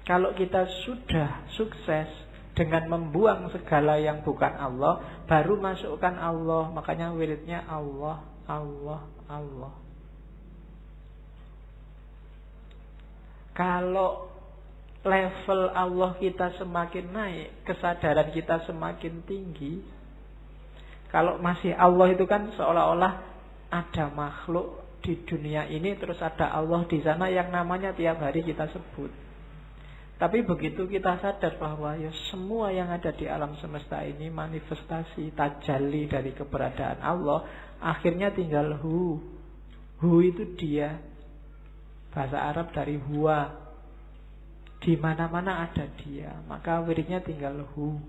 Kalau kita sudah sukses dengan membuang segala yang bukan Allah, baru masukkan Allah. Makanya wiridnya Allah, Allah, Allah. Kalau level Allah kita semakin naik, kesadaran kita semakin tinggi. Kalau masih Allah itu kan seolah-olah ada makhluk di dunia ini, terus ada Allah di sana yang namanya tiap hari kita sebut. Tapi begitu kita sadar bahwa ya semua yang ada di alam semesta ini manifestasi, tajalli dari keberadaan Allah, akhirnya tinggal Hu. Hu itu dia. Bahasa Arab dari huwa. Di mana-mana ada dia. Maka wiridnya tinggal Hu.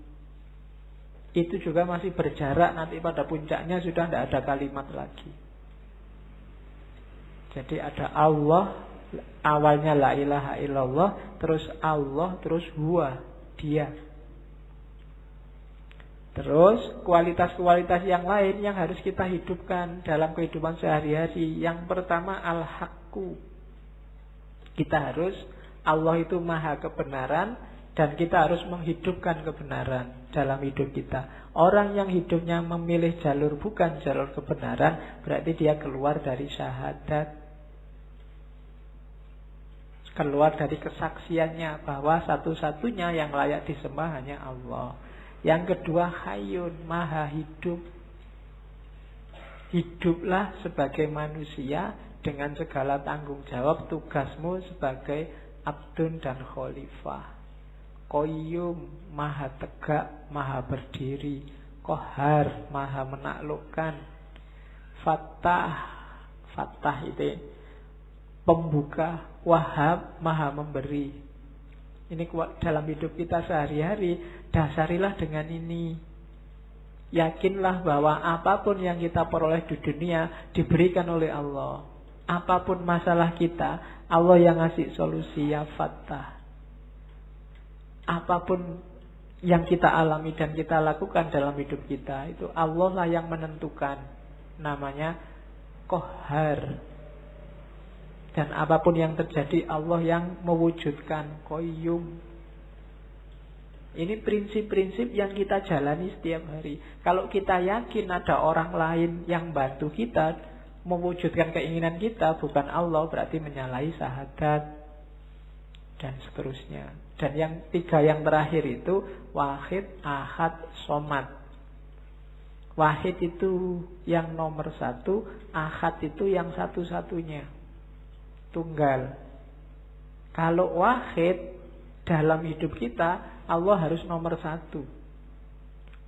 Itu juga masih berjarak, nanti pada puncaknya sudah tidak ada kalimat lagi. Jadi ada Allah, awalnya la ilaha illallah, terus Allah, terus huwa, dia. Terus kualitas-kualitas yang lain yang harus kita hidupkan dalam kehidupan sehari-hari. Yang pertama al-haqqu. Kita harus, Allah itu maha kebenaran, dan kita harus menghidupkan kebenaran dalam hidup kita. Orang yang hidupnya memilih jalur bukan jalur kebenaran, berarti dia keluar dari syahadat, keluar dari kesaksiannya bahwa satu-satunya yang layak disembah hanya Allah. Yang kedua hayyun, maha hidup. Hiduplah sebagai manusia dengan segala tanggung jawab tugasmu sebagai abdun dan khalifah. Qayyum, maha tegak, maha berdiri. Qahar, maha menaklukkan. Fattah, Fattah itu pembuka. Wahhab, maha memberi. Ini dalam hidup kita sehari-hari. Dasarilah dengan ini. Yakinlah bahwa apapun yang kita peroleh di dunia diberikan oleh Allah. Apapun masalah kita, Allah yang ngasih solusi. Ya Fattah. Apapun yang kita alami dan kita lakukan dalam hidup kita, itu Allah lah yang menentukan. Namanya Qahar. Dan apapun yang terjadi, Allah yang mewujudkan. Qayyum. Ini prinsip-prinsip yang kita jalani setiap hari. Kalau kita yakin ada orang lain yang bantu kita mewujudkan keinginan kita, bukan Allah, berarti menyalahi syahadat dan seterusnya. Dan yang tiga yang terakhir itu wahid, ahad, somad. Wahid itu yang nomor satu, ahad itu yang satu-satunya, tunggal. Kalau wahid dalam hidup kita, Allah harus nomor satu.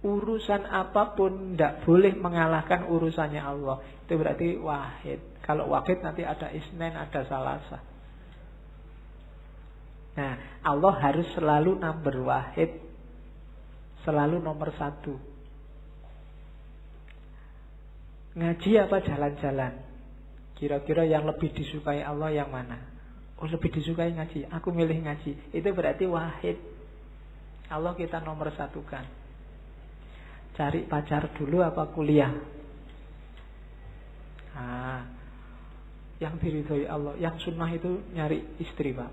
Urusan apapun tidak boleh mengalahkan urusannya Allah. Itu berarti wahid. Kalau wahid nanti ada isnen, ada salasa. Nah, Allah harus selalu number wahid, selalu nomor satu. Ngaji apa jalan-jalan? Kira-kira yang lebih disukai Allah yang mana? Oh, lebih disukai ngaji. Aku milih ngaji. Itu berarti wahid. Allah kita nomor satukan. Cari pacar dulu apa kuliah? Yang diridhoi Allah. Yang sunnah itu nyari istri, Pak.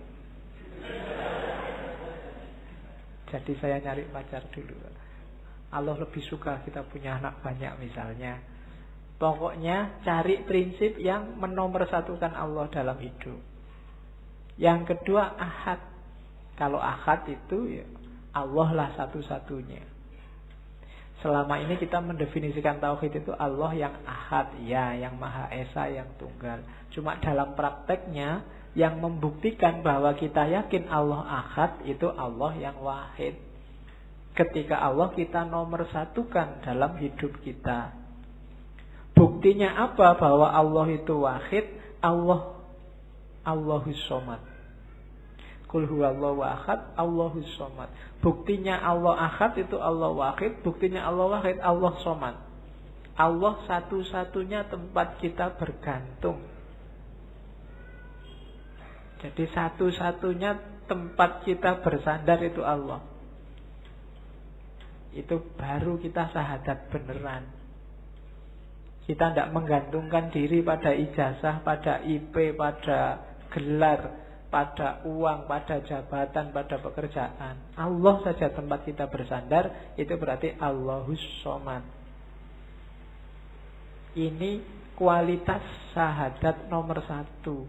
Jadi saya nyari pacar dulu. Allah lebih suka kita punya anak banyak misalnya. Pokoknya cari prinsip yang menomorsatukan Allah dalam hidup. Yang kedua ahad. Kalau ahad itu ya Allah lah satu-satunya. Selama ini kita mendefinisikan tauhid itu Allah yang ahad, ya, yang maha esa, yang tunggal. Cuma dalam prakteknya yang membuktikan bahwa kita yakin Allah ahad itu Allah yang wahid. Ketika Allah kita nomor satukan dalam hidup kita. Buktinya apa bahwa Allah itu wahid? Allahus somad. Qul huwallahu ahad, Allahus somad. Buktinya Allah ahad itu Allah wahid. Buktinya Allah wahid, Allah somad. Allah satu-satunya tempat kita bergantung. Jadi satu-satunya tempat kita bersandar itu Allah. Itu baru kita syahadat beneran. Kita tidak menggantungkan diri pada ijazah, pada IP, pada gelar, pada uang, pada jabatan, pada pekerjaan. Allah saja tempat kita bersandar. Itu berarti Allahus somad. Ini kualitas syahadat nomor satu.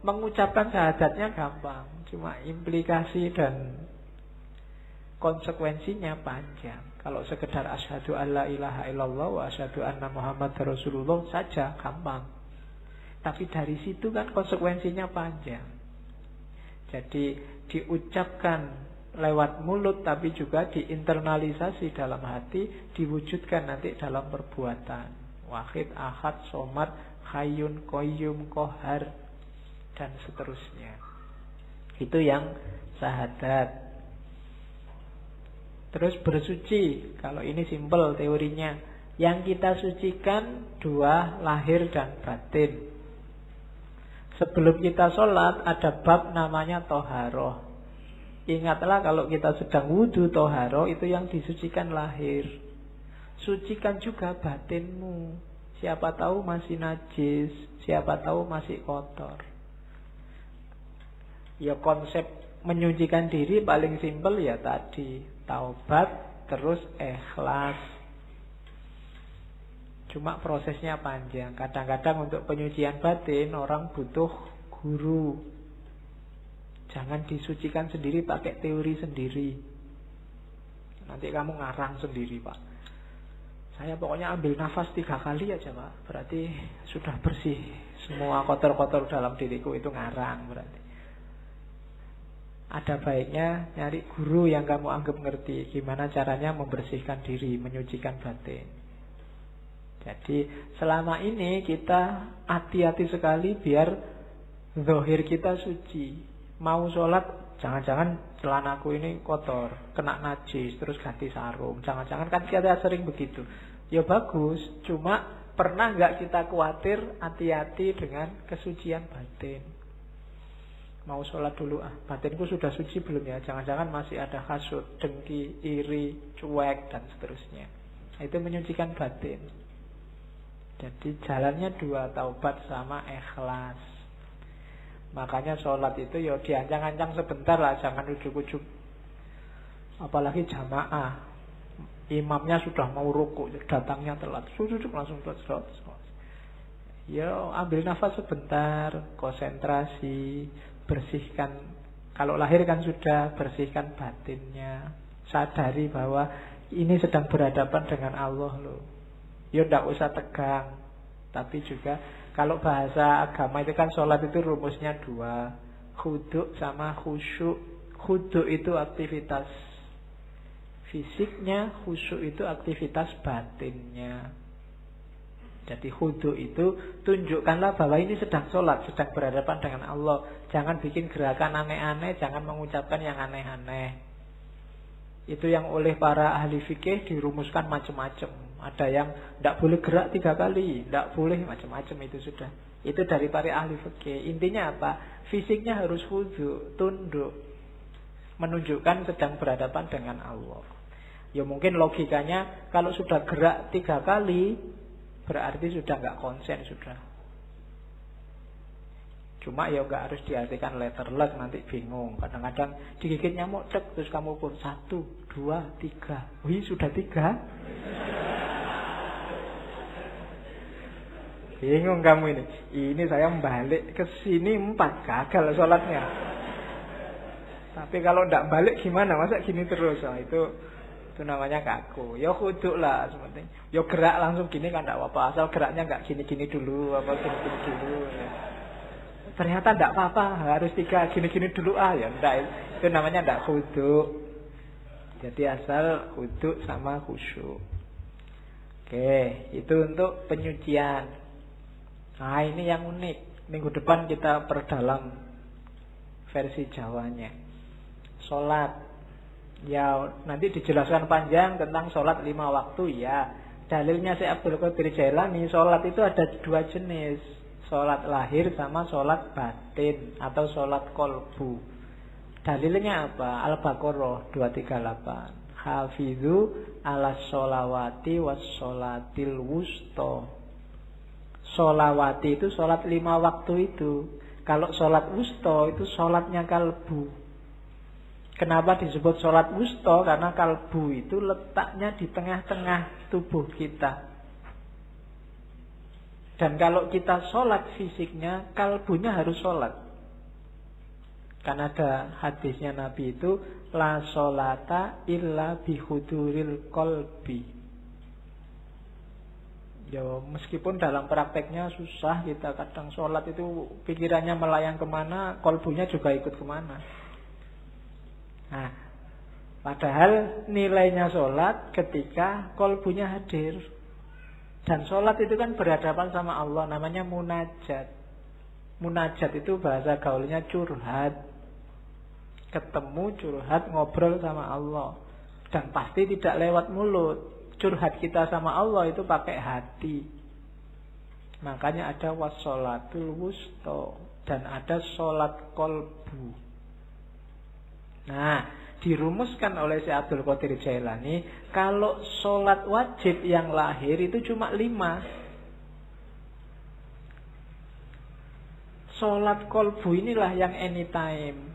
Mengucapkan syahadatnya gampang, cuma implikasi dan konsekuensinya panjang. Kalau sekedar asyhadu alla ilaha illallah wa asyhadu anna Muhammad Rasulullah saja gampang. Tapi dari situ kan konsekuensinya panjang. Jadi diucapkan lewat mulut tapi juga diinternalisasi dalam hati, diwujudkan nanti dalam perbuatan. Wahid, ahad, somad, hayyun, qayyum, qahar dan seterusnya. Itu yang syahadat. Terus bersuci. Kalau ini simpel teorinya. Yang kita sucikan dua, lahir dan batin. Sebelum kita sholat ada bab namanya toharoh. Ingatlah kalau kita sedang wudu toharoh, itu yang disucikan lahir. Sucikan juga batinmu. Siapa tahu masih najis, siapa tahu masih kotor. Ya konsep menyucikan diri paling simpel ya tadi. Taubat, terus ikhlas. Cuma prosesnya panjang. Kadang-kadang untuk penyucian batin orang butuh guru. Jangan disucikan sendiri pakai teori sendiri. Nanti kamu ngarang sendiri, Pak. Saya pokoknya ambil nafas 3 kali aja, Pak. Berarti sudah bersih. Semua kotor-kotor dalam diriku itu ngarang berarti. Ada baiknya nyari guru yang kamu anggap ngerti gimana caranya membersihkan diri, menyucikan batin. Jadi selama ini kita hati-hati sekali biar zahir kita suci. Mau sholat, jangan-jangan celanaku ini kotor, kena najis, terus ganti sarung. Jangan-jangan kan kita sering begitu. Ya bagus, cuma pernah nggak kita khawatir hati-hati dengan kesucian batin? Mau sholat dulu, batinku sudah suci belum ya? Jangan-jangan masih ada hasud, dengki, iri, cuek, dan seterusnya. Itu menyucikan batin. Jadi jalannya dua, taubat sama ikhlas. Makanya sholat itu ya diancang-ancang sebentar lah, jangan ujuk-ujuk. Apalagi jamaah, imamnya sudah mau rukuk, datangnya telat, sujud langsung telat. Ya ambil nafas sebentar, konsentrasi, bersihkan. Kalau lahir kan sudah, bersihkan batinnya. Sadari bahwa ini sedang berhadapan dengan Allah loh. Ya tidak usah tegang. Tapi juga kalau bahasa agama itu kan sholat itu rumusnya 2, khudu' sama khusyuk. Khudu' itu aktivitas fisiknya, khusyuk itu aktivitas batinnya. Jadi khudu itu tunjukkanlah bahwa ini sedang sholat, sedang berhadapan dengan Allah. Jangan bikin gerakan aneh-aneh, jangan mengucapkan yang aneh-aneh. Itu yang oleh para ahli fikih dirumuskan macam-macam. Ada yang tidak boleh gerak 3 kali, tidak boleh macam-macam, itu sudah. Itu dari para ahli fikih. Intinya apa? Fisiknya harus khudu, tunduk, menunjukkan sedang berhadapan dengan Allah. Ya mungkin logikanya kalau sudah gerak 3 kali berarti sudah nggak konsen sudah. Cuma ya nggak harus diartikan letterless, nanti bingung. Kadang-kadang digigit nyamuk cek terus kamu pun 1, 2, 3. Wih sudah 3. Bingung kamu ini. Ini saya balik ke sini 4, gagal sholatnya. Tapi kalau nggak balik gimana? Masa gini terus? Nah, itu namanya kaku. Ya khudu lah seperti. Ya gerak langsung gini kan tidak apa-apa. Asal geraknya nggak gini-gini dulu, apa gini-gini dulu. Ya. Ternyata tidak apa-apa, harus 3 gini-gini dulu ya enggak. Itu namanya tidak khudu. Jadi asal khudu sama khusyuk. Oke, itu untuk penyucian. Nah ini yang unik. Minggu depan kita perdalam versi Jawanya. Sholat. Ya nanti dijelaskan panjang tentang sholat 5 waktu ya. Dalilnya Syekh Abdul Qadir Jailani, sholat itu ada 2 jenis. Sholat lahir sama sholat batin atau sholat kolbu. Dalilnya apa? Al-Baqarah 238. Hafidhu ala sholawati was sholatil wusto. Sholawati itu sholat 5 waktu itu. Kalau sholat wusto itu sholatnya kalbu. Kenapa disebut sholat wusto? Karena kalbu itu letaknya di tengah-tengah tubuh kita. Dan kalau kita sholat fisiknya, kalbunya harus sholat. Karena ada hadisnya Nabi itu, la sholata illa bihuduril kolbi. Ya meskipun dalam prakteknya susah, kita kadang sholat itu pikirannya melayang kemana, kolbunya juga ikut kemana. Nah, padahal nilainya sholat ketika kolbunya hadir. Dan sholat itu kan berhadapan sama Allah, namanya munajat. Munajat itu bahasa gaulnya curhat. Ketemu, curhat, ngobrol sama Allah. Dan pasti tidak lewat mulut. Curhat kita sama Allah itu pakai hati. Makanya ada wassolatul wusto. Dan ada sholat kolbu. Nah, dirumuskan oleh Syekh Abdul Qadir Jailani, kalau sholat wajib yang lahir itu cuma 5. Sholat kolbu inilah yang anytime,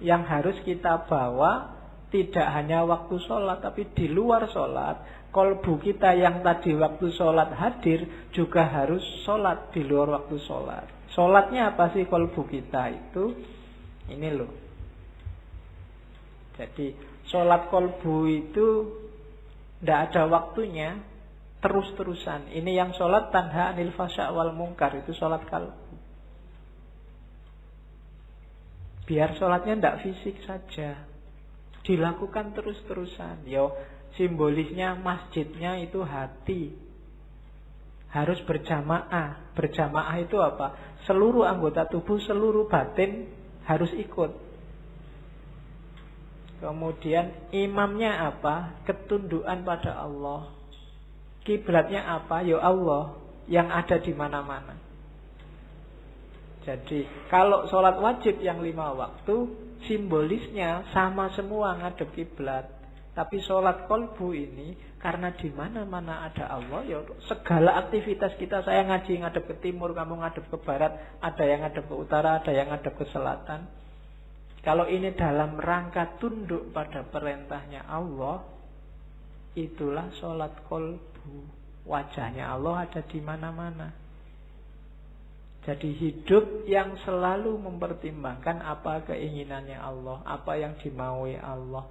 yang harus kita bawa tidak hanya waktu sholat, tapi di luar sholat. Kolbu kita yang tadi waktu sholat hadir juga harus sholat di luar waktu sholat. Sholatnya apa sih kolbu kita itu? Ini loh. Jadi sholat kolbu itu tidak ada waktunya, terus-terusan. Ini yang sholat tanha anil fasya' wal mungkar, itu sholat kalbu. Biar sholatnya tidak fisik saja, dilakukan terus-terusan. Yo, simbolisnya masjidnya itu hati. Harus berjamaah. Berjamaah itu apa? Seluruh anggota tubuh, seluruh batin harus ikut. Kemudian imamnya apa? Ketundukan pada Allah. Kiblatnya apa? Ya Allah yang ada di mana-mana. Jadi kalau sholat wajib yang 5 waktu, simbolisnya sama semua ngadep kiblat. Tapi sholat kolbu ini karena di mana-mana ada Allah, ya segala aktivitas kita, saya ngaji ngadep ke timur, kamu ngadep ke barat, ada yang ngadep ke utara, ada yang ngadep ke selatan. Kalau ini dalam rangka tunduk pada perintahnya Allah, itulah sholat kolbu. Wajahnya Allah ada di mana-mana. Jadi hidup yang selalu mempertimbangkan apa keinginannya Allah, apa yang dimaui Allah.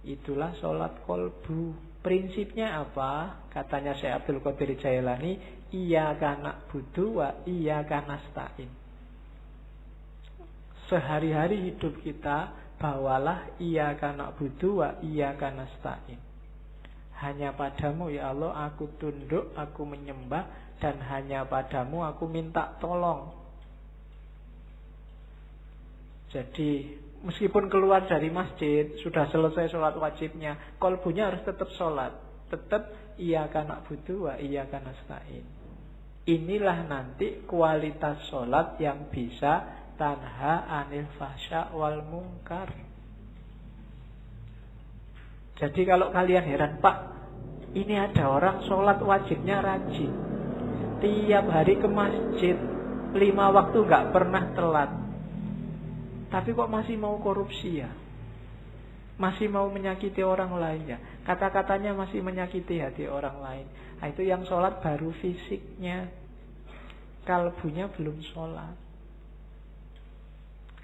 Itulah sholat kolbu. Prinsipnya apa? Katanya Syekh Abdul Qadir Jailani, iyyaka na'budu wa iyyaka nasta'in. Sehari-hari hidup kita bawalah iyyaka na'budu wa iyyaka nasta'in. Hanya padamu ya Allah aku tunduk, aku menyembah, dan hanya padamu aku minta tolong. Jadi meskipun keluar dari masjid, sudah selesai sholat wajibnya, kolbunya harus tetap sholat. Tetap iyyaka na'budu wa iyyaka nasta'in. Inilah nanti kualitas sholat yang bisa tanha anil fahsya wal munkar. Jadi kalau kalian heran, Pak, ini ada orang sholat wajibnya rajin, tiap hari ke masjid, 5 waktu gak pernah telat, tapi kok masih mau korupsi ya? Masih mau menyakiti orang lain ya? Kata-katanya masih menyakiti hati orang lain. Nah, itu yang sholat baru fisiknya, kalbunya belum sholat.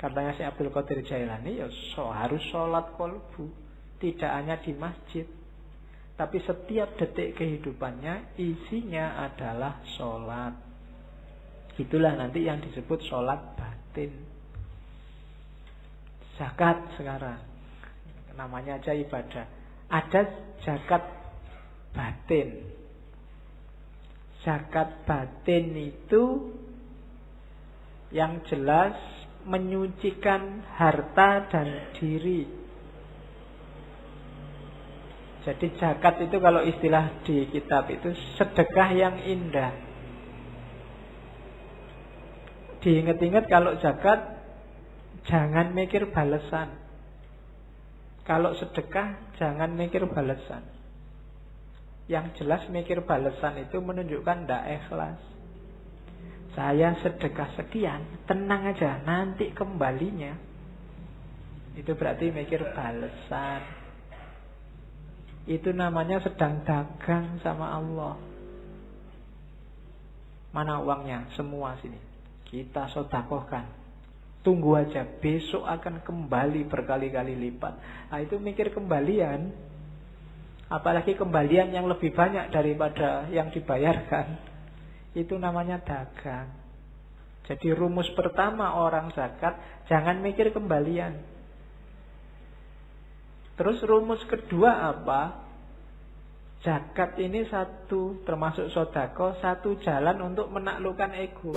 Katanya Syekh Abdul Qadir Jailani, ya harus sholat kolbu. Tidak hanya di masjid, tapi setiap detik kehidupannya isinya adalah sholat. Itulah nanti yang disebut sholat batin. Zakat sekarang, namanya aja ibadah. Ada zakat batin. Zakat batin itu yang jelas menyucikan harta dan diri. Jadi zakat itu kalau istilah di kitab itu sedekah yang indah. Diingat-ingat kalau zakat jangan mikir balasan. Kalau sedekah jangan mikir balasan. Yang jelas mikir balasan itu menunjukkan tidak ikhlas. Saya sedekah sekian, tenang aja, nanti kembalinya. Itu berarti mikir balasan. Itu namanya sedang dagang sama Allah. Mana uangnya? Semua sini. Kita sedekahkan. Tunggu aja, besok akan kembali berkali-kali lipat. Nah, itu mikir kembalian. Apalagi kembalian yang lebih banyak daripada yang dibayarkan. Itu namanya dagang. Jadi rumus pertama orang zakat, jangan mikir kembalian. Terus rumus kedua apa? Zakat ini satu, termasuk sedekah, satu jalan untuk menaklukkan ego.